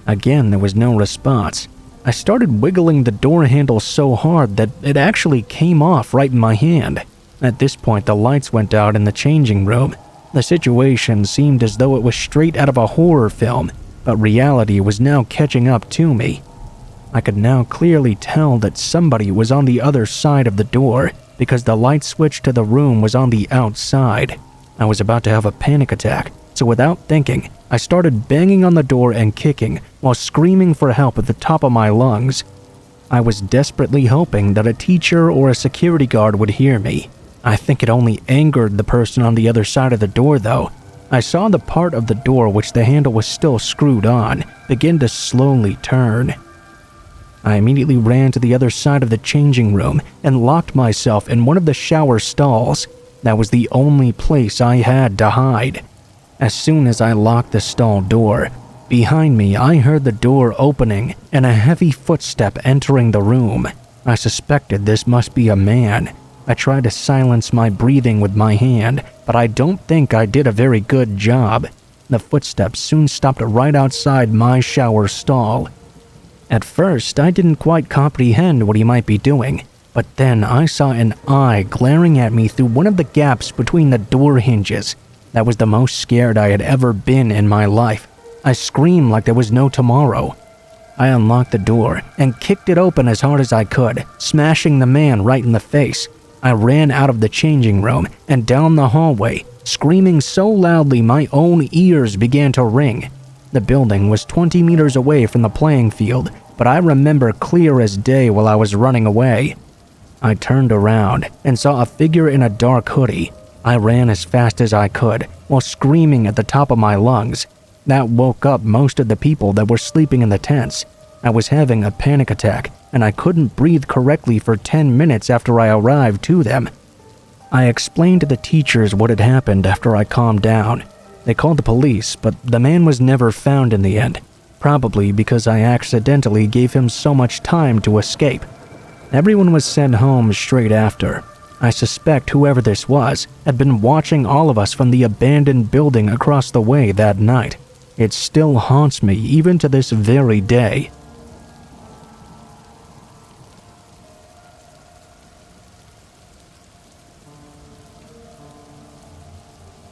Again, there was no response. I started wiggling the door handle so hard that it actually came off right in my hand. At this point, the lights went out in the changing room. The situation seemed as though it was straight out of a horror film, but reality was now catching up to me. I could now clearly tell that somebody was on the other side of the door because the light switch to the room was on the outside. I was about to have a panic attack, so without thinking, I started banging on the door and kicking while screaming for help at the top of my lungs. I was desperately hoping that a teacher or a security guard would hear me. I think it only angered the person on the other side of the door though. I saw the part of the door which the handle was still screwed on begin to slowly turn. I immediately ran to the other side of the changing room and locked myself in one of the shower stalls. That was the only place I had to hide. As soon as I locked the stall door, behind me I heard the door opening and a heavy footstep entering the room. I suspected this must be a man. I tried to silence my breathing with my hand, but I don't think I did a very good job. The footsteps soon stopped right outside my shower stall. At first, I didn't quite comprehend what he might be doing, but then I saw an eye glaring at me through one of the gaps between the door hinges. That was the most scared I had ever been in my life. I screamed like there was no tomorrow. I unlocked the door and kicked it open as hard as I could, smashing the man right in the face. I ran out of the changing room and down the hallway, screaming so loudly my own ears began to ring. The building was 20 meters away from the playing field, but I remember clear as day while I was running away. I turned around and saw a figure in a dark hoodie. I ran as fast as I could while screaming at the top of my lungs. That woke up most of the people that were sleeping in the tents. I was having a panic attack, and I couldn't breathe correctly for 10 minutes after I arrived to them. I explained to the teachers what had happened after I calmed down. They called the police, but the man was never found in the end, probably because I accidentally gave him so much time to escape. Everyone was sent home straight after. I suspect whoever this was had been watching all of us from the abandoned building across the way that night. It still haunts me even to this very day.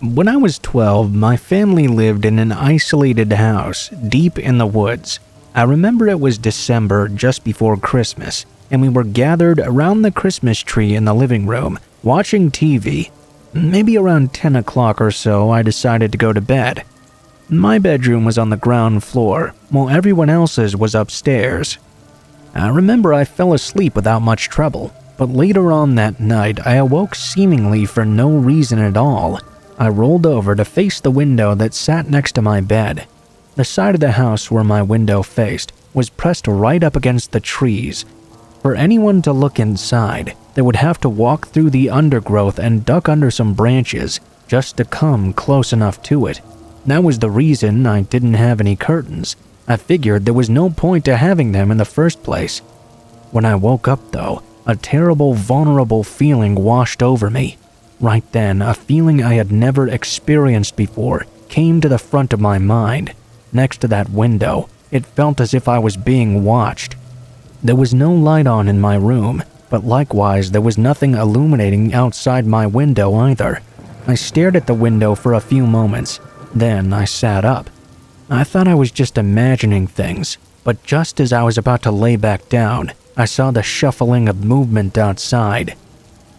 When I was 12, my family lived in an isolated house deep in the woods. I remember it was December just before Christmas, and we were gathered around the Christmas tree in the living room, watching TV. Maybe around 10 o'clock or so, I decided to go to bed. My bedroom was on the ground floor, while everyone else's was upstairs. I remember I fell asleep without much trouble, but later on that night, I awoke seemingly for no reason at all. I rolled over to face the window that sat next to my bed. The side of the house where my window faced was pressed right up against the trees. For anyone to look inside, they would have to walk through the undergrowth and duck under some branches just to come close enough to it. That was the reason I didn't have any curtains. I figured there was no point to having them in the first place. When I woke up though, a terrible, vulnerable feeling washed over me. Right then, a feeling I had never experienced before came to the front of my mind. Next to that window, it felt as if I was being watched. There was no light on in my room, but likewise there was nothing illuminating outside my window either. I stared at the window for a few moments, then I sat up. I thought I was just imagining things, but just as I was about to lay back down, I saw the shuffling of movement outside.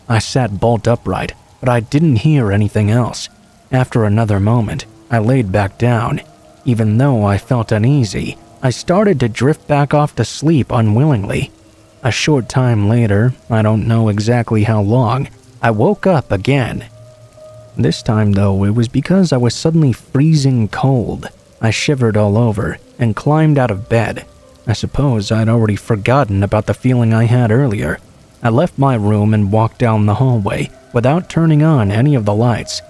I sat bolt upright, but I didn't hear anything else. After another moment, I laid back down. Even though I felt uneasy, I started to drift back off to sleep unwillingly. A short time later, I don't know exactly how long, I woke up again. This time though, it was because I was suddenly freezing cold. I shivered all over and climbed out of bed. I suppose I'd already forgotten about the feeling I had earlier. I left my room and walked down the hallway without turning on any of the lights.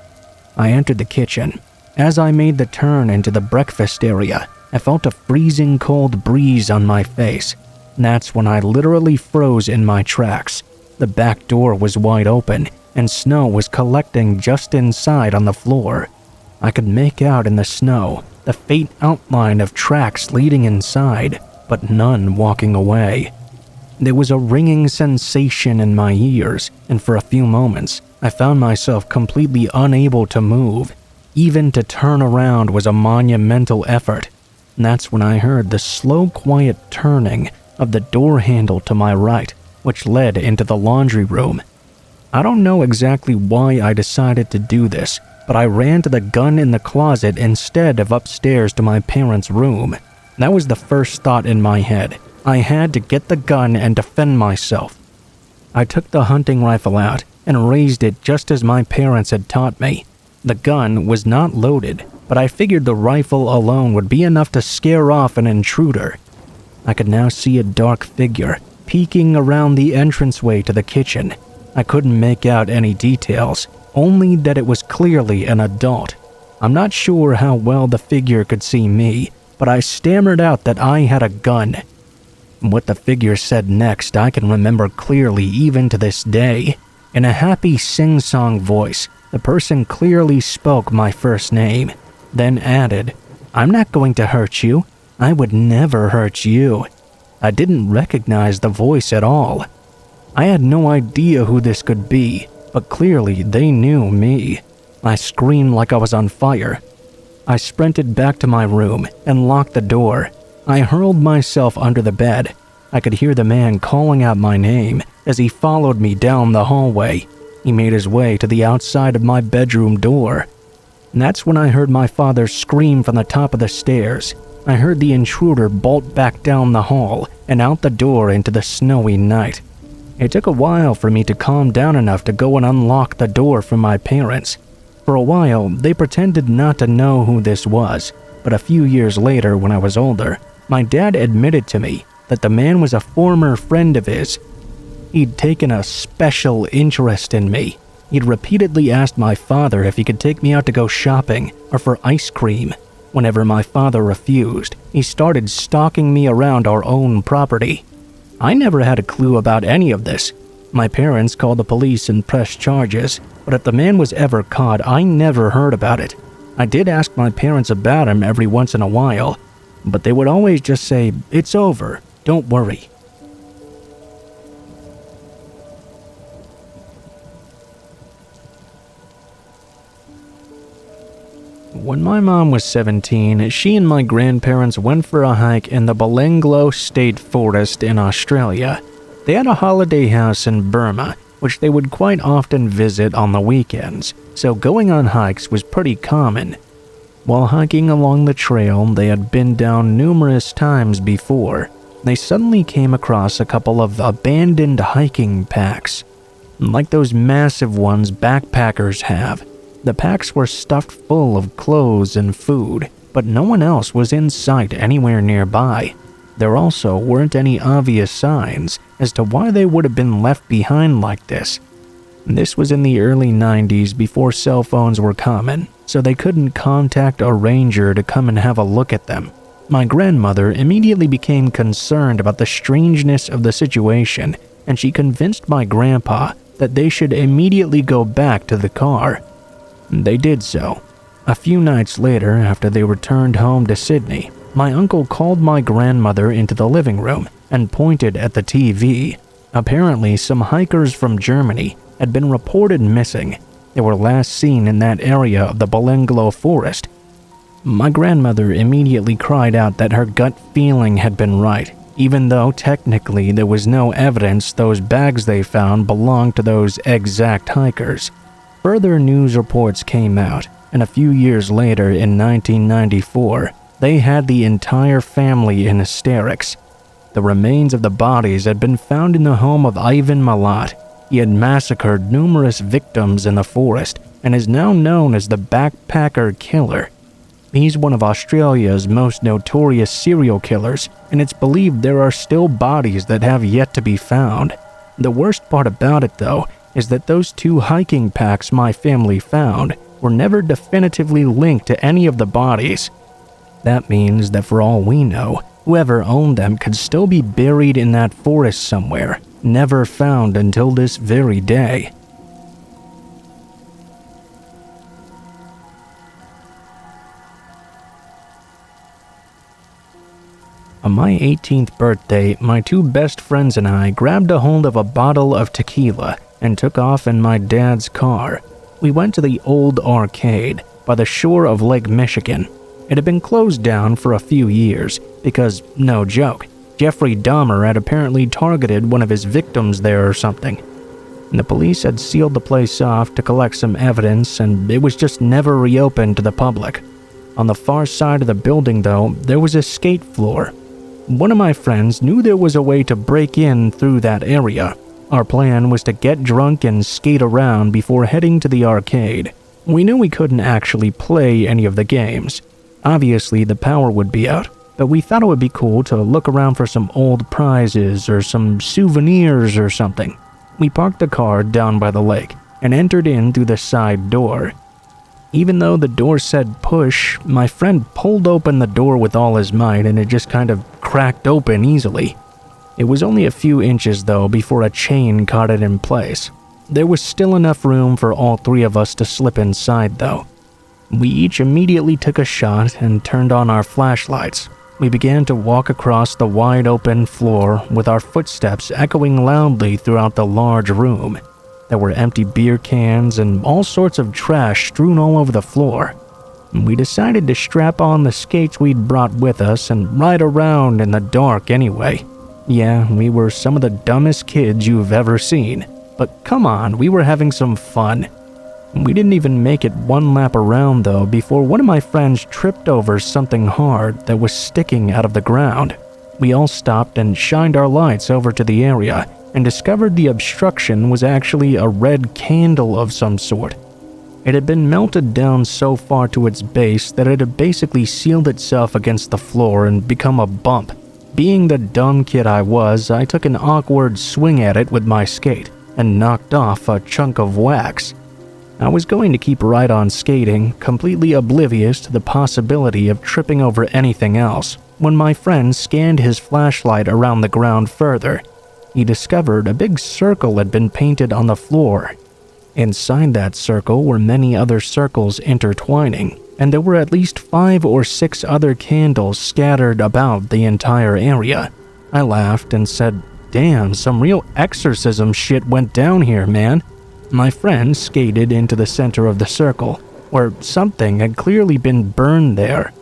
I entered the kitchen. As I made the turn into the breakfast area, I felt a freezing cold breeze on my face. That's when I literally froze in my tracks. The back door was wide open, and snow was collecting just inside on the floor. I could make out in the snow the faint outline of tracks leading inside, but none walking away. There was a ringing sensation in my ears, and for a few moments, I found myself completely unable to move. Even to turn around was a monumental effort. And that's when I heard the slow, quiet turning of the door handle to my right, which led into the laundry room. I don't know exactly why I decided to do this, but I ran to the gun in the closet instead of upstairs to my parents' room. That was the first thought in my head. I had to get the gun and defend myself. I took the hunting rifle out and raised it just as my parents had taught me. The gun was not loaded, but I figured the rifle alone would be enough to scare off an intruder. I could now see a dark figure peeking around the entranceway to the kitchen. I couldn't make out any details, only that it was clearly an adult. I'm not sure how well the figure could see me, but I stammered out that I had a gun. What the figure said next I can remember clearly even to this day. In a happy sing-song voice, the person clearly spoke my first name, then added, "I'm not going to hurt you. I would never hurt you." I didn't recognize the voice at all. I had no idea who this could be, but clearly they knew me. I screamed like I was on fire. I sprinted back to my room and locked the door. I hurled myself under the bed. I could hear the man calling out my name as he followed me down the hallway. He made his way to the outside of my bedroom door. And that's when I heard my father scream from the top of the stairs. I heard the intruder bolt back down the hall and out the door into the snowy night. It took a while for me to calm down enough to go and unlock the door for my parents. For a while, they pretended not to know who this was, but a few years later when I was older, my dad admitted to me that the man was a former friend of his. He'd taken a special interest in me. He'd repeatedly asked my father if he could take me out to go shopping or for ice cream. Whenever my father refused, he started stalking me around our own property. I never had a clue about any of this. My parents called the police and pressed charges, but if the man was ever caught, I never heard about it. I did ask my parents about him every once in a while, but they would always just say, "It's over, don't worry." When my mom was 17, she and my grandparents went for a hike in the Belanglo State Forest in Australia. They had a holiday house in Burma, which they would quite often visit on the weekends, so going on hikes was pretty common. While hiking along the trail they had been down numerous times before, they suddenly came across a couple of abandoned hiking packs. Like those massive ones backpackers have. The packs were stuffed full of clothes and food, but no one else was in sight anywhere nearby. There also weren't any obvious signs as to why they would have been left behind like this. This was in the early 90s before cell phones were common, so they couldn't contact a ranger to come and have a look at them. My grandmother immediately became concerned about the strangeness of the situation, and she convinced my grandpa that they should immediately go back to the car. They did so. A few nights later, after they returned home to Sydney, my uncle called my grandmother into the living room and pointed at the TV. Apparently, some hikers from Germany had been reported missing. They were last seen in that area of the Belanglo forest. My grandmother immediately cried out that her gut feeling had been right, even though technically there was no evidence those bags they found belonged to those exact hikers. Further news reports came out, and a few years later in 1994, they had the entire family in hysterics. The remains of the bodies had been found in the home of Ivan Malat. He had massacred numerous victims in the forest and is now known as the Backpacker Killer. He's one of Australia's most notorious serial killers, and it's believed there are still bodies that have yet to be found. The worst part about it, though, is that those two hiking packs my family found were never definitively linked to any of the bodies. That means that for all we know, whoever owned them could still be buried in that forest somewhere, never found until this very day. On my 18th birthday, my two best friends and I grabbed a hold of a bottle of tequila and took off in my dad's car. We went to the old arcade by the shore of Lake Michigan. It had been closed down for a few years because, no joke, Jeffrey Dahmer had apparently targeted one of his victims there or something. And the police had sealed the place off to collect some evidence, and it was just never reopened to the public. On the far side of the building, though, there was a skate floor. One of my friends knew there was a way to break in through that area. Our plan was to get drunk and skate around before heading to the arcade. We knew we couldn't actually play any of the games. Obviously, the power would be out, but we thought it would be cool to look around for some old prizes or some souvenirs or something. We parked the car down by the lake and entered in through the side door. Even though the door said push, my friend pulled open the door with all his might and it just kind of cracked open easily. It was only a few inches though before a chain caught it in place. There was still enough room for all three of us to slip inside though. We each immediately took a shot and turned on our flashlights. We began to walk across the wide open floor with our footsteps echoing loudly throughout the large room. There were empty beer cans and all sorts of trash strewn all over the floor. We decided to strap on the skates we'd brought with us and ride around in the dark anyway. Yeah, we were some of the dumbest kids you've ever seen, but come on, we were having some fun. We didn't even make it one lap around though before one of my friends tripped over something hard that was sticking out of the ground. We all stopped and shined our lights over to the area and discovered the obstruction was actually a red candle of some sort. It had been melted down so far to its base that it had basically sealed itself against the floor and become a bump. Being the dumb kid I was, I took an awkward swing at it with my skate. and knocked off a chunk of wax. I was going to keep right on skating, completely oblivious to the possibility of tripping over anything else, when my friend scanned his flashlight around the ground further. He discovered a big circle had been painted on the floor. Inside that circle were many other circles intertwining, and there were at least 5 or 6 other candles scattered about the entire area. I laughed and said, "Damn, some real exorcism shit went down here, man." My friend skated into the center of the circle, where something had clearly been burned there.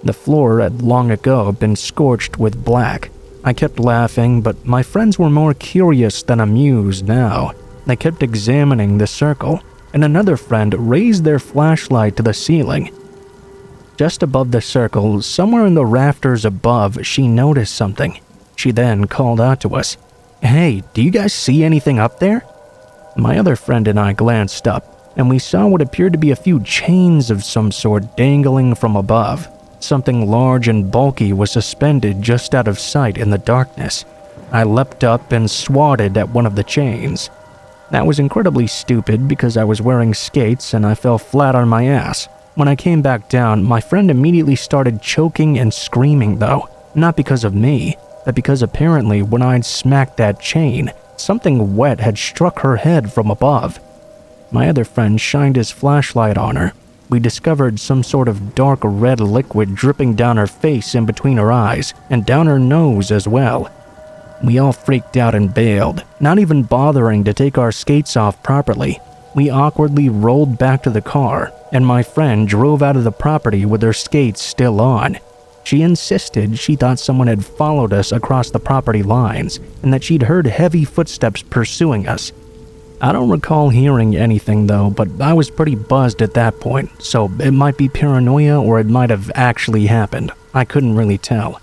The floor had long ago been scorched with black. I kept laughing, but my friends were more curious than amused now. They kept examining the circle, and another friend raised their flashlight to the ceiling. Just above the circle, somewhere in the rafters above, she noticed something. She then called out to us, "Hey, do you guys see anything up there?" My other friend and I glanced up, and we saw what appeared to be a few chains of some sort dangling from above. Something large and bulky was suspended just out of sight in the darkness. I leapt up and swatted at one of the chains. That was incredibly stupid because I was wearing skates and I fell flat on my ass. When I came back down, my friend immediately started choking and screaming though, not because of me, but because apparently when I'd smacked that chain, something wet had struck her head from above. My other friend shined his flashlight on her. We discovered some sort of dark red liquid dripping down her face in between her eyes, and down her nose as well. We all freaked out and bailed, not even bothering to take our skates off properly. We awkwardly rolled back to the car, and my friend drove out of the property with her skates still on. She insisted she thought someone had followed us across the property lines, and that she'd heard heavy footsteps pursuing us. I don't recall hearing anything though, but I was pretty buzzed at that point, so it might be paranoia or it might have actually happened. I couldn't really tell.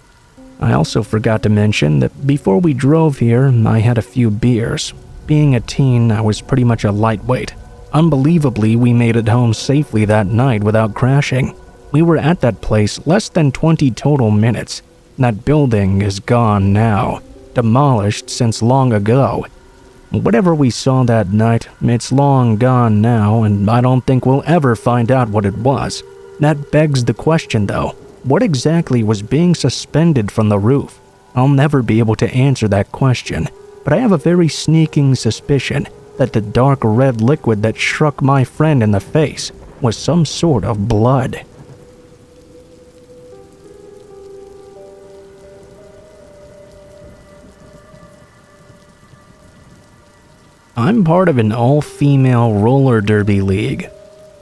I also forgot to mention that before we drove here, I had a few beers. Being a teen, I was pretty much a lightweight. Unbelievably, we made it home safely that night without crashing. We were at that place less than 20 total minutes. That building is gone now, demolished since long ago. Whatever we saw that night, it's long gone now, and I don't think we'll ever find out what it was. That begs the question though, what exactly was being suspended from the roof? I'll never be able to answer that question, but I have a very sneaking suspicion that the dark red liquid that struck my friend in the face was some sort of blood. I'm part of an all-female roller derby league.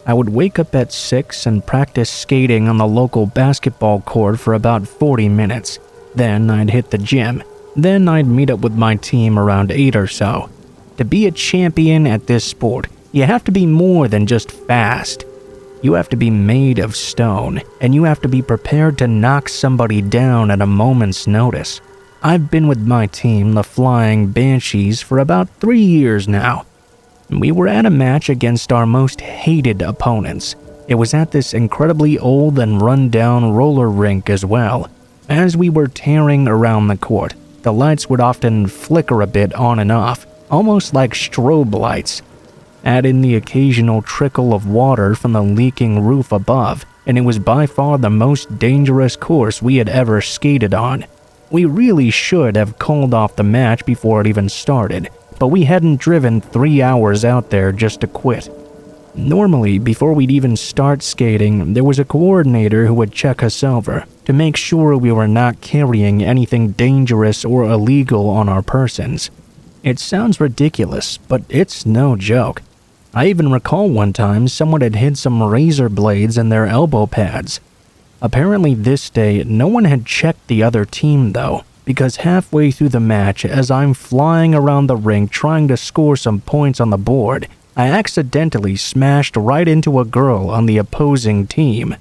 I would wake up at 6 and practice skating on the local basketball court for about 40 minutes. Then I'd hit the gym. Then I'd meet up with my team around 8 or so. To be a champion at this sport, you have to be more than just fast. You have to be made of stone, and you have to be prepared to knock somebody down at a moment's notice. I've been with my team, the Flying Banshees, for about 3 years now. We were at a match against our most hated opponents. It was at this incredibly old and run-down roller rink as well. As we were tearing around the court, the lights would often flicker a bit on and off, almost like strobe lights. Add in the occasional trickle of water from the leaking roof above, and it was by far the most dangerous course we had ever skated on. We really should have called off the match before it even started, but we hadn't driven 3 hours out there just to quit. Normally, before we'd even start skating, there was a coordinator who would check us over to make sure we were not carrying anything dangerous or illegal on our persons. It sounds ridiculous, but it's no joke. I even recall one time someone had hid some razor blades in their elbow pads. Apparently this day, no one had checked the other team though, because halfway through the match, as I'm flying around the rink trying to score some points on the board, I accidentally smashed right into a girl on the opposing team.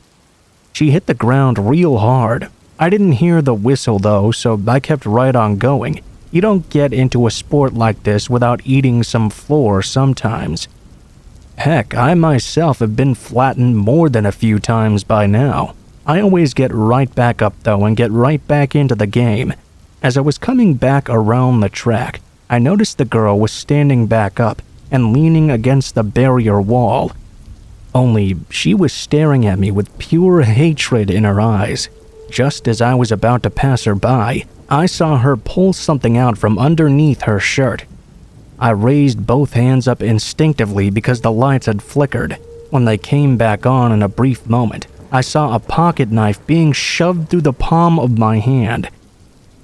She hit the ground real hard. I didn't hear the whistle though, so I kept right on going. You don't get into a sport like this without eating some floor sometimes. Heck, I myself have been flattened more than a few times by now. I always get right back up though and get right back into the game. As I was coming back around the track, I noticed the girl was standing back up and leaning against the barrier wall. Only she was staring at me with pure hatred in her eyes. Just as I was about to pass her by, I saw her pull something out from underneath her shirt. I raised both hands up instinctively because the lights had flickered. When they came back on in a brief moment, I saw a pocket knife being shoved through the palm of my hand.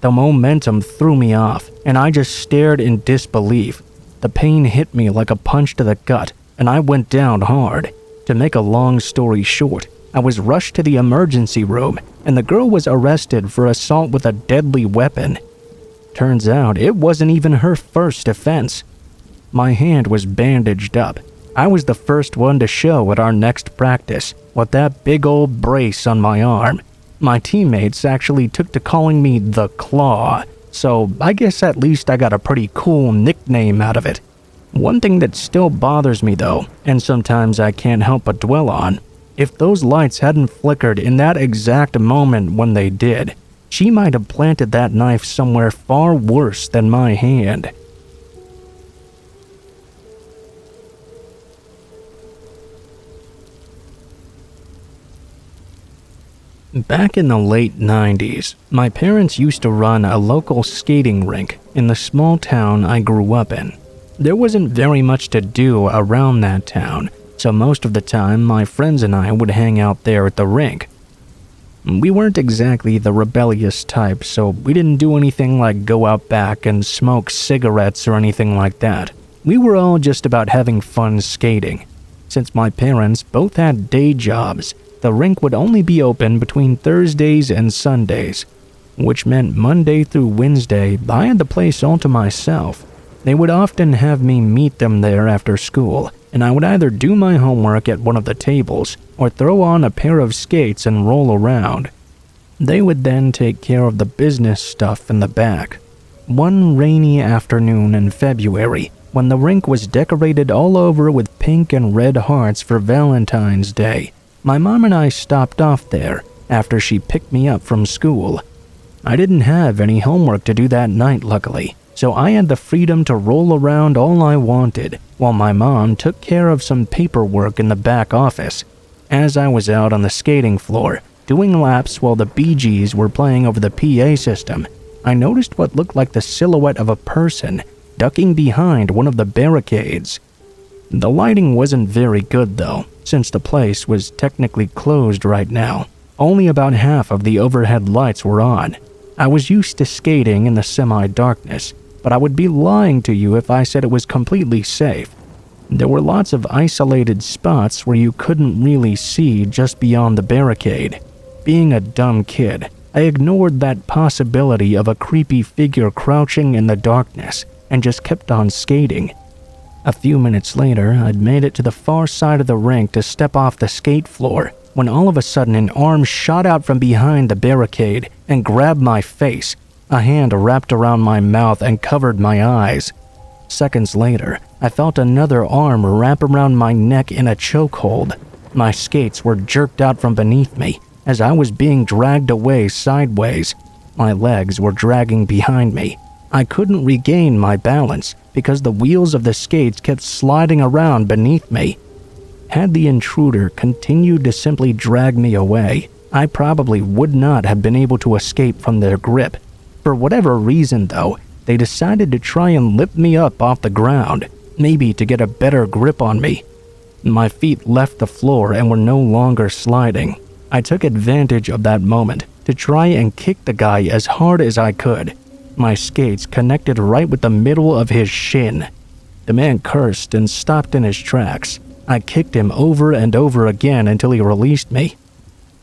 The momentum threw me off, and I just stared in disbelief. The pain hit me like a punch to the gut, and I went down hard. To make a long story short, I was rushed to the emergency room, and the girl was arrested for assault with a deadly weapon. Turns out it wasn't even her first offense. My hand was bandaged up. I was the first one to show at our next practice, with that big old brace on my arm. My teammates actually took to calling me the Claw, so I guess at least I got a pretty cool nickname out of it. One thing that still bothers me though, and sometimes I can't help but dwell on, if those lights hadn't flickered in that exact moment when they did, she might have planted that knife somewhere far worse than my hand. Back in the late 90s, my parents used to run a local skating rink in the small town I grew up in. There wasn't very much to do around that town, so most of the time my friends and I would hang out there at the rink. We weren't exactly the rebellious type, so we didn't do anything like go out back and smoke cigarettes or anything like that. We were all just about having fun skating. Since my parents both had day jobs, the rink would only be open between Thursdays and Sundays, which meant Monday through Wednesday I had the place all to myself. They would often have me meet them there after school, and I would either do my homework at one of the tables or throw on a pair of skates and roll around. They would then take care of the business stuff in the back. One rainy afternoon in February, when the rink was decorated all over with pink and red hearts for Valentine's Day, my mom and I stopped off there after she picked me up from school. I didn't have any homework to do that night, luckily, so I had the freedom to roll around all I wanted, while my mom took care of some paperwork in the back office. As I was out on the skating floor, doing laps while the Bee Gees were playing over the PA system, I noticed what looked like the silhouette of a person ducking behind one of the barricades. The lighting wasn't very good though, since the place was technically closed right now. Only about half of the overhead lights were on. I was used to skating in the semi-darkness, but I would be lying to you if I said it was completely safe. There were lots of isolated spots where you couldn't really see just beyond the barricade. Being a dumb kid, I ignored that possibility of a creepy figure crouching in the darkness and just kept on skating. A few minutes later, I'd made it to the far side of the rink to step off the skate floor when all of a sudden an arm shot out from behind the barricade and grabbed my face. A hand wrapped around my mouth and covered my eyes. Seconds later, I felt another arm wrap around my neck in a chokehold. My skates were jerked out from beneath me as I was being dragged away sideways. My legs were dragging behind me. I couldn't regain my balance because the wheels of the skates kept sliding around beneath me. Had the intruder continued to simply drag me away, I probably would not have been able to escape from their grip. For whatever reason though, they decided to try and lift me up off the ground, maybe to get a better grip on me. My feet left the floor and were no longer sliding. I took advantage of that moment to try and kick the guy as hard as I could. My skates connected right with the middle of his shin. The man cursed and stopped in his tracks. I kicked him over and over again until he released me.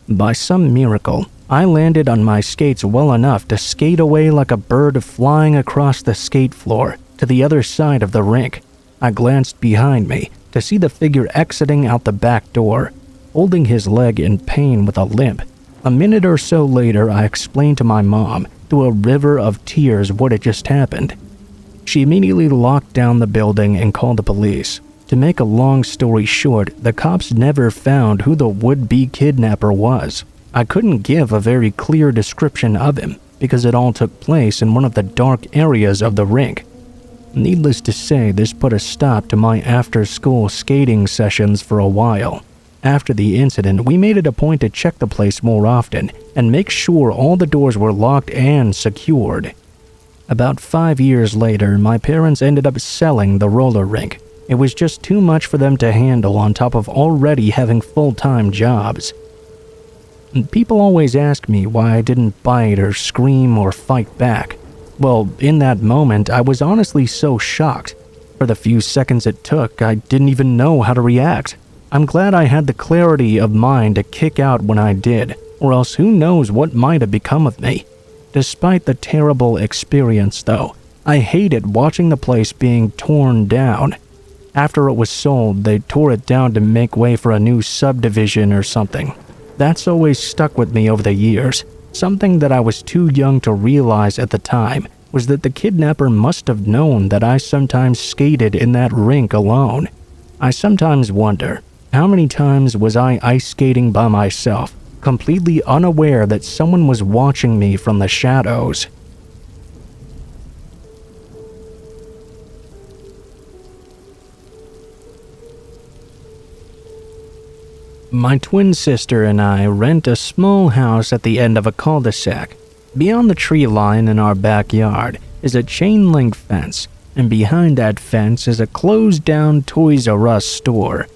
By some miracle, I landed on my skates well enough to skate away like a bird flying across the skate floor to the other side of the rink. I glanced behind me to see the figure exiting out the back door, holding his leg in pain with a limp. A minute or so later, I explained to my mom through a river of tears what had just happened. She immediately locked down the building and called the police. To make a long story short, the cops never found who the would-be kidnapper was. I couldn't give a very clear description of him because it all took place in one of the dark areas of the rink. Needless to say, this put a stop to my after-school skating sessions for a while. After the incident, we made it a point to check the place more often and make sure all the doors were locked and secured. About 5 years later, my parents ended up selling the roller rink. It was just too much for them to handle on top of already having full-time jobs. People always ask me why I didn't bite or scream or fight back. Well, in that moment, I was honestly so shocked. For the few seconds it took, I didn't even know how to react. I'm glad I had the clarity of mind to kick out when I did, or else who knows what might have become of me. Despite the terrible experience, though, I hated watching the place being torn down. After it was sold, they tore it down to make way for a new subdivision or something. That's always stuck with me over the years. Something that I was too young to realize at the time was that the kidnapper must have known that I sometimes skated in that rink alone. I sometimes wonder, how many times was I ice skating by myself, completely unaware that someone was watching me from the shadows? My twin sister and I rent a small house at the end of a cul-de-sac. Beyond the tree line in our backyard is a chain-link fence, and behind that fence is a closed-down Toys R Us store.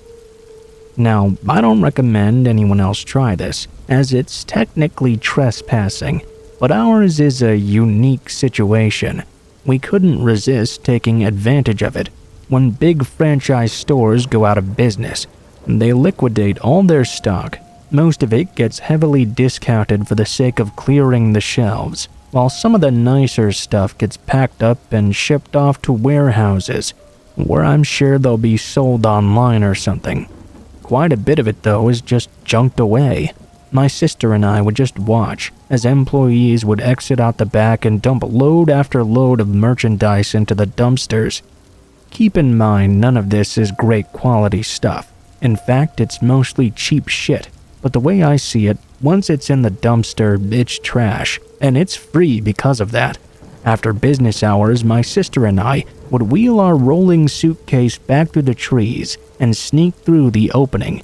Now, I don't recommend anyone else try this, as it's technically trespassing, but ours is a unique situation. We couldn't resist taking advantage of it. When big franchise stores go out of business, they liquidate all their stock. Most of it gets heavily discounted for the sake of clearing the shelves, while some of the nicer stuff gets packed up and shipped off to warehouses, where I'm sure they'll be sold online or something. Quite a bit of it, though, is just junked away. My sister and I would just watch as employees would exit out the back and dump load after load of merchandise into the dumpsters. Keep in mind, none of this is great quality stuff. In fact, it's mostly cheap shit. But the way I see it, once it's in the dumpster, it's trash, and it's free because of that. After business hours, my sister and I would wheel our rolling suitcase back through the trees and sneak through the opening.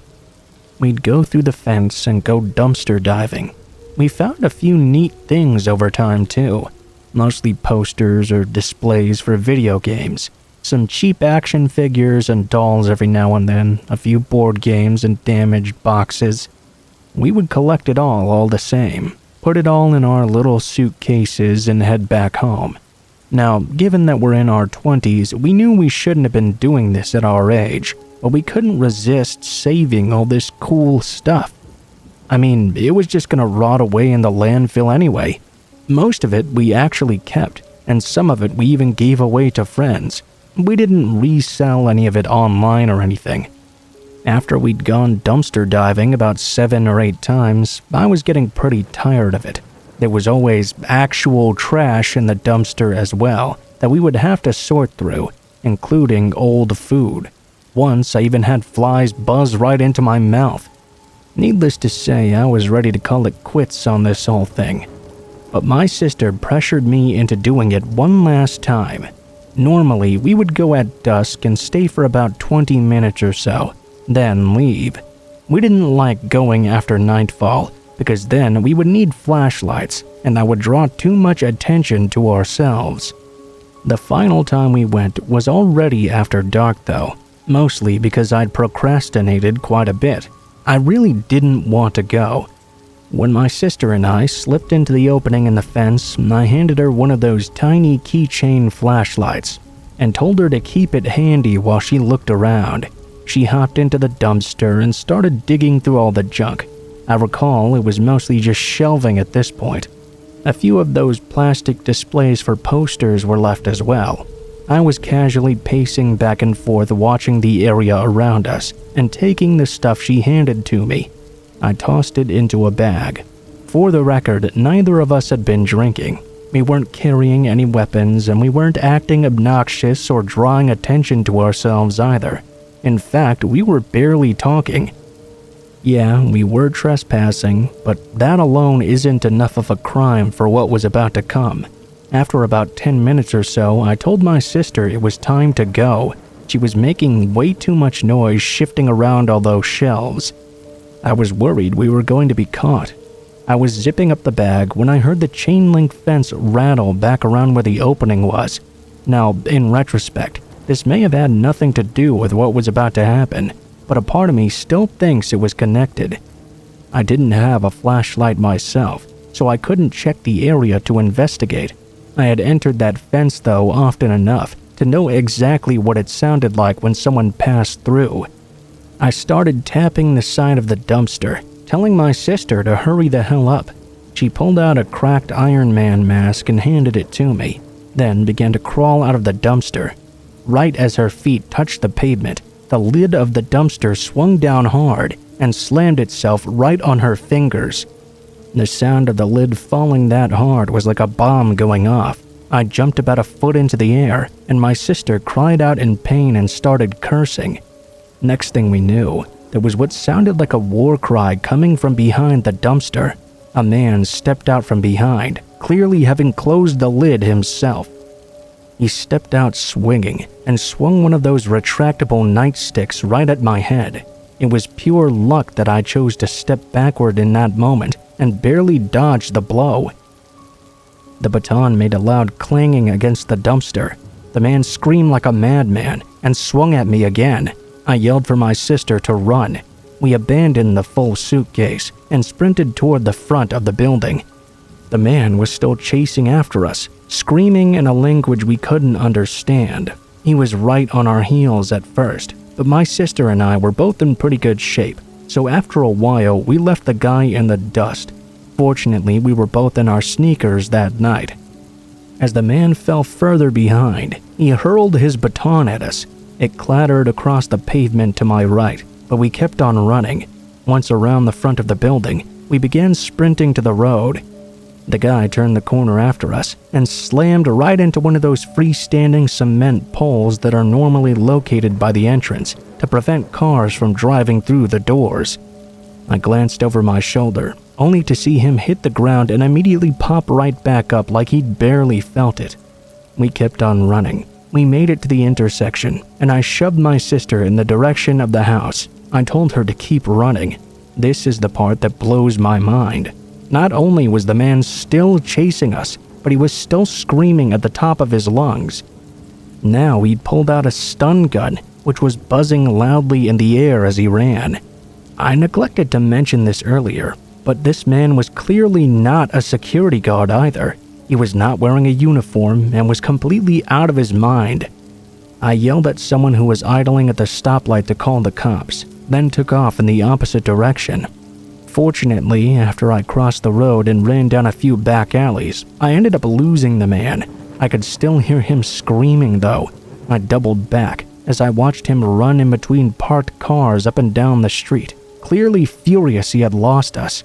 We'd go through the fence and go dumpster diving. We found a few neat things over time too, mostly posters or displays for video games. Some cheap action figures and dolls every now and then, a few board games and damaged boxes. We would collect it all the same, put it all in our little suitcases and head back home. Now, given that we're in our 20s, we knew we shouldn't have been doing this at our age, but we couldn't resist saving all this cool stuff. I mean, it was just gonna rot away in the landfill anyway. Most of it we actually kept, and some of it we even gave away to friends. We didn't resell any of it online or anything. After we'd gone dumpster diving about 7 or 8 times, I was getting pretty tired of it. There was always actual trash in the dumpster as well that we would have to sort through, including old food. Once I even had flies buzz right into my mouth. Needless to say, I was ready to call it quits on this whole thing. But my sister pressured me into doing it one last time. Normally, we would go at dusk and stay for about 20 minutes or so, then leave. We didn't like going after nightfall, because then we would need flashlights, and that would draw too much attention to ourselves. The final time we went was already after dark though, mostly because I'd procrastinated quite a bit. I really didn't want to go. When my sister and I slipped into the opening in the fence, I handed her one of those tiny keychain flashlights and told her to keep it handy while she looked around. She hopped into the dumpster and started digging through all the junk. I recall it was mostly just shelving at this point. A few of those plastic displays for posters were left as well. I was casually pacing back and forth watching the area around us and taking the stuff she handed to me. I tossed it into a bag. For the record, neither of us had been drinking. We weren't carrying any weapons, and we weren't acting obnoxious or drawing attention to ourselves either. In fact, we were barely talking. Yeah, we were trespassing, but that alone isn't enough of a crime for what was about to come. After about 10 minutes or so, I told my sister it was time to go. She was making way too much noise shifting around all those shelves. I was worried we were going to be caught. I was zipping up the bag when I heard the chain link fence rattle back around where the opening was. Now, in retrospect, this may have had nothing to do with what was about to happen, but a part of me still thinks it was connected. I didn't have a flashlight myself, so I couldn't check the area to investigate. I had entered that fence though often enough to know exactly what it sounded like when someone passed through. I started tapping the side of the dumpster, telling my sister to hurry the hell up. She pulled out a cracked Iron Man mask and handed it to me, then began to crawl out of the dumpster. Right as her feet touched the pavement, the lid of the dumpster swung down hard and slammed itself right on her fingers. The sound of the lid falling that hard was like a bomb going off. I jumped about a foot into the air, and my sister cried out in pain and started cursing. Next thing we knew, there was what sounded like a war cry coming from behind the dumpster. A man stepped out from behind, clearly having closed the lid himself. He stepped out swinging and swung one of those retractable nightsticks right at my head. It was pure luck that I chose to step backward in that moment and barely dodged the blow. The baton made a loud clanging against the dumpster. The man screamed like a madman and swung at me again. I yelled for my sister to run. We abandoned the full suitcase and sprinted toward the front of the building. The man was still chasing after us, screaming in a language we couldn't understand. He was right on our heels at first, but my sister and I were both in pretty good shape, so after a while we left the guy in the dust. Fortunately, we were both in our sneakers that night. As the man fell further behind, he hurled his baton at us. It clattered across the pavement to my right, but we kept on running. Once around the front of the building, we began sprinting to the road. The guy turned the corner after us and slammed right into one of those freestanding cement poles that are normally located by the entrance to prevent cars from driving through the doors. I glanced over my shoulder, only to see him hit the ground and immediately pop right back up like he'd barely felt it. We kept on running. We made it to the intersection, and I shoved my sister in the direction of the house. I told her to keep running. This is the part that blows my mind. Not only was the man still chasing us, but he was still screaming at the top of his lungs. Now he'd pulled out a stun gun, which was buzzing loudly in the air as he ran. I neglected to mention this earlier, but this man was clearly not a security guard either. He was not wearing a uniform and was completely out of his mind. I yelled at someone who was idling at the stoplight to call the cops, then took off in the opposite direction. Fortunately, after I crossed the road and ran down a few back alleys, I ended up losing the man. I could still hear him screaming though. I doubled back as I watched him run in between parked cars up and down the street, clearly furious he had lost us.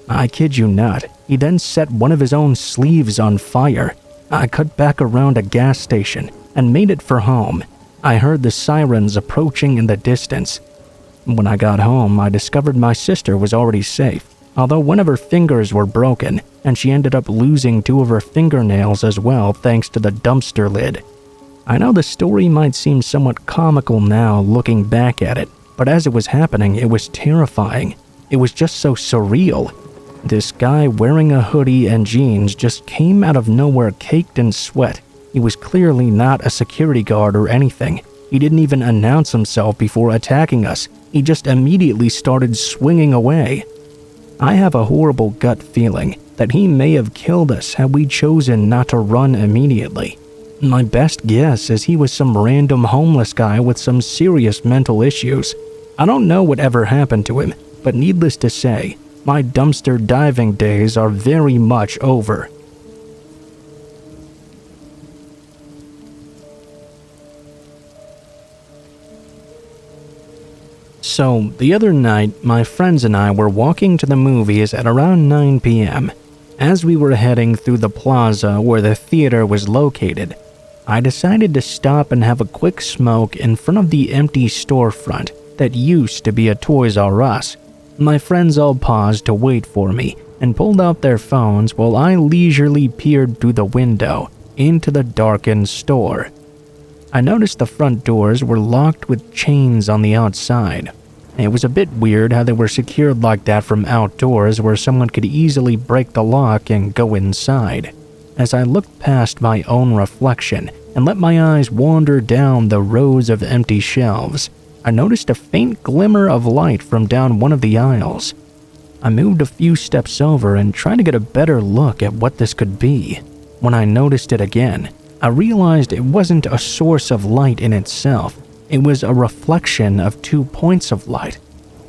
I kid you not, he then set one of his own sleeves on fire. I cut back around a gas station and made it for home. I heard the sirens approaching in the distance. When I got home, I discovered my sister was already safe, although one of her fingers were broken, and she ended up losing 2 of her fingernails as well thanks to the dumpster lid. I know the story might seem somewhat comical now looking back at it, but as it was happening, it was terrifying. It was just so surreal. This guy wearing a hoodie and jeans just came out of nowhere caked in sweat. He was clearly not a security guard or anything. He didn't even announce himself before attacking us. He just immediately started swinging away. I have a horrible gut feeling that he may have killed us had we chosen not to run immediately. My best guess is he was some random homeless guy with some serious mental issues. I don't know whatever happened to him, but needless to say, my dumpster diving days are very much over. So, the other night, my friends and I were walking to the movies at around 9 p.m. As we were heading through the plaza where the theater was located, I decided to stop and have a quick smoke in front of the empty storefront that used to be a Toys R Us. My friends all paused to wait for me, and pulled out their phones while I leisurely peered through the window into the darkened store. I noticed the front doors were locked with chains on the outside. It was a bit weird how they were secured like that from outdoors where someone could easily break the lock and go inside. As I looked past my own reflection and let my eyes wander down the rows of empty shelves, I noticed a faint glimmer of light from down one of the aisles. I moved a few steps over and tried to get a better look at what this could be. When I noticed it again, I realized it wasn't a source of light in itself. It was a reflection of 2 points of light.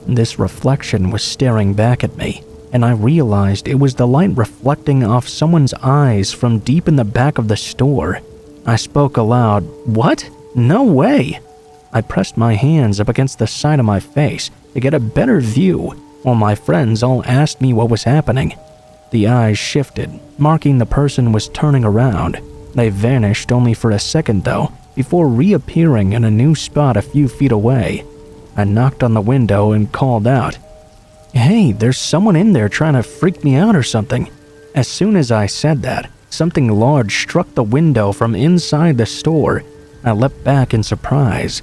This reflection was staring back at me, and I realized it was the light reflecting off someone's eyes from deep in the back of the store. I spoke aloud, "What? No way!" I pressed my hands up against the side of my face to get a better view, while my friends all asked me what was happening. The eyes shifted, marking the person was turning around. They vanished only for a second though, before reappearing in a new spot a few feet away. I knocked on the window and called out, "Hey, there's someone in there trying to freak me out or something." As soon as I said that, something large struck the window from inside the store. I leapt back in surprise.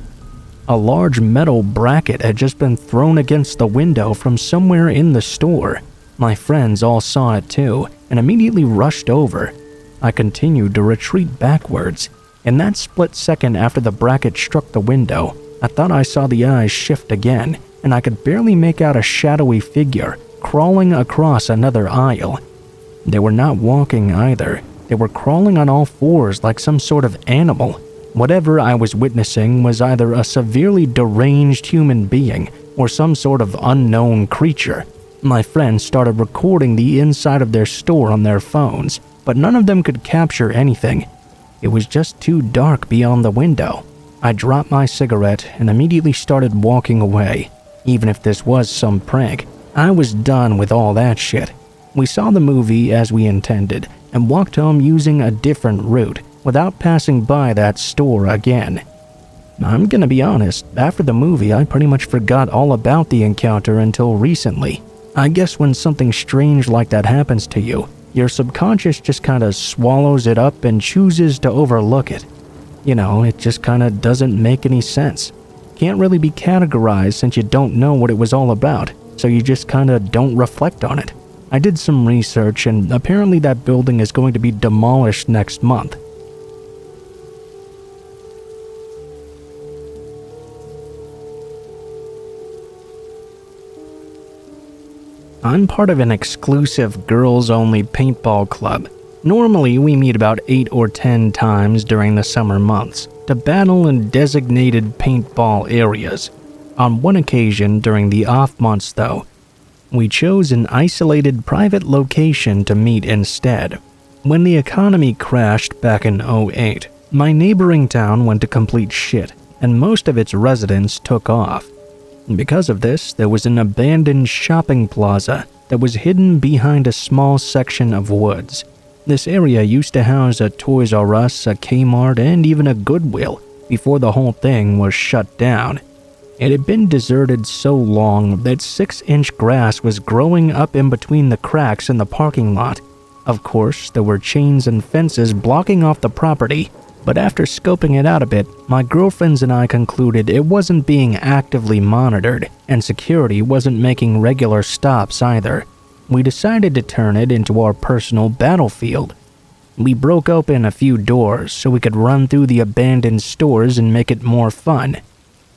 A large metal bracket had just been thrown against the window from somewhere in the store. My friends all saw it too, and immediately rushed over. I continued to retreat backwards. In that split second after the bracket struck the window, I thought I saw the eyes shift again, and I could barely make out a shadowy figure crawling across another aisle. They were not walking either. They were crawling on all fours like some sort of animal. Whatever I was witnessing was either a severely deranged human being or some sort of unknown creature. My friends started recording the inside of their store on their phones, but none of them could capture anything. It was just too dark beyond the window. I dropped my cigarette and immediately started walking away. Even if this was some prank, I was done with all that shit. We saw the movie as we intended and walked home using a different route without passing by that store again. I'm gonna be honest, after the movie I pretty much forgot all about the encounter until recently. I guess when something strange like that happens to you, your subconscious just kinda swallows it up and chooses to overlook it. You know, it just kinda doesn't make any sense. Can't really be categorized since you don't know what it was all about, so you just kinda don't reflect on it. I did some research and apparently that building is going to be demolished next month. I'm part of an exclusive girls-only paintball club. Normally, we meet about 8 or 10 times during the summer months to battle in designated paintball areas. On one occasion during the off months, though, we chose an isolated private location to meet instead. When the economy crashed back in 2008, my neighboring town went to complete shit, and most of its residents took off. Because of this, there was an abandoned shopping plaza that was hidden behind a small section of woods. This area used to house a Toys R Us, a Kmart, and even a Goodwill before the whole thing was shut down. It had been deserted so long that 6-inch grass was growing up in between the cracks in the parking lot. Of course, there were chains and fences blocking off the property, but after scoping it out a bit, my girlfriends and I concluded it wasn't being actively monitored, and security wasn't making regular stops either. We decided to turn it into our personal battlefield. We broke open a few doors so we could run through the abandoned stores and make it more fun.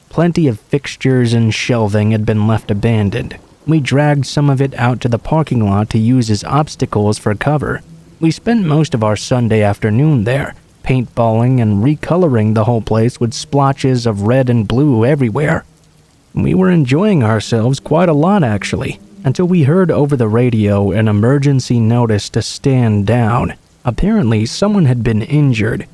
Plenty of fixtures and shelving had been left abandoned. We dragged some of it out to the parking lot to use as obstacles for cover. We spent most of our Sunday afternoon there, paintballing and recoloring the whole place with splotches of red and blue everywhere. We were enjoying ourselves quite a lot actually, until we heard over the radio an emergency notice to stand down. Apparently, someone had been injured.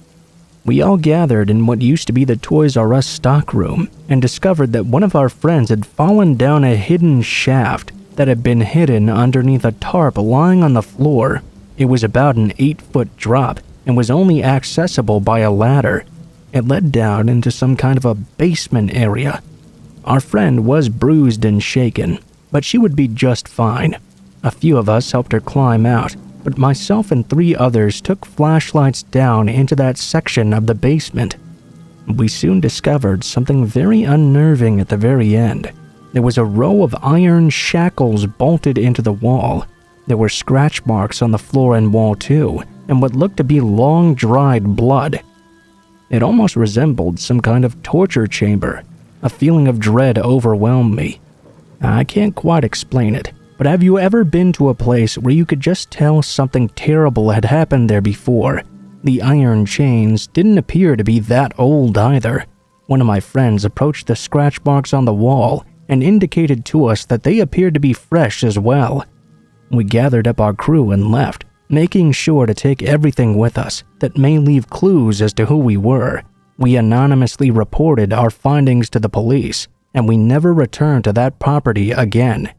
We all gathered in what used to be the Toys R Us stockroom and discovered that one of our friends had fallen down a hidden shaft that had been hidden underneath a tarp lying on the floor. It was about an 8-foot drop and was only accessible by a ladder. It led down into some kind of a basement area. Our friend was bruised and shaken, but she would be just fine. A few of us helped her climb out, but myself and 3 others took flashlights down into that section of the basement. We soon discovered something very unnerving at the very end. There was a row of iron shackles bolted into the wall. There were scratch marks on the floor and wall too, and what looked to be long dried blood. It almost resembled some kind of torture chamber. A feeling of dread overwhelmed me. I can't quite explain it, but have you ever been to a place where you could just tell something terrible had happened there before? The iron chains didn't appear to be that old either. One of my friends approached the scratch marks on the wall and indicated to us that they appeared to be fresh as well. We gathered up our crew and left, making sure to take everything with us that may leave clues as to who we were. We anonymously reported our findings to the police, and we never returned to that property again.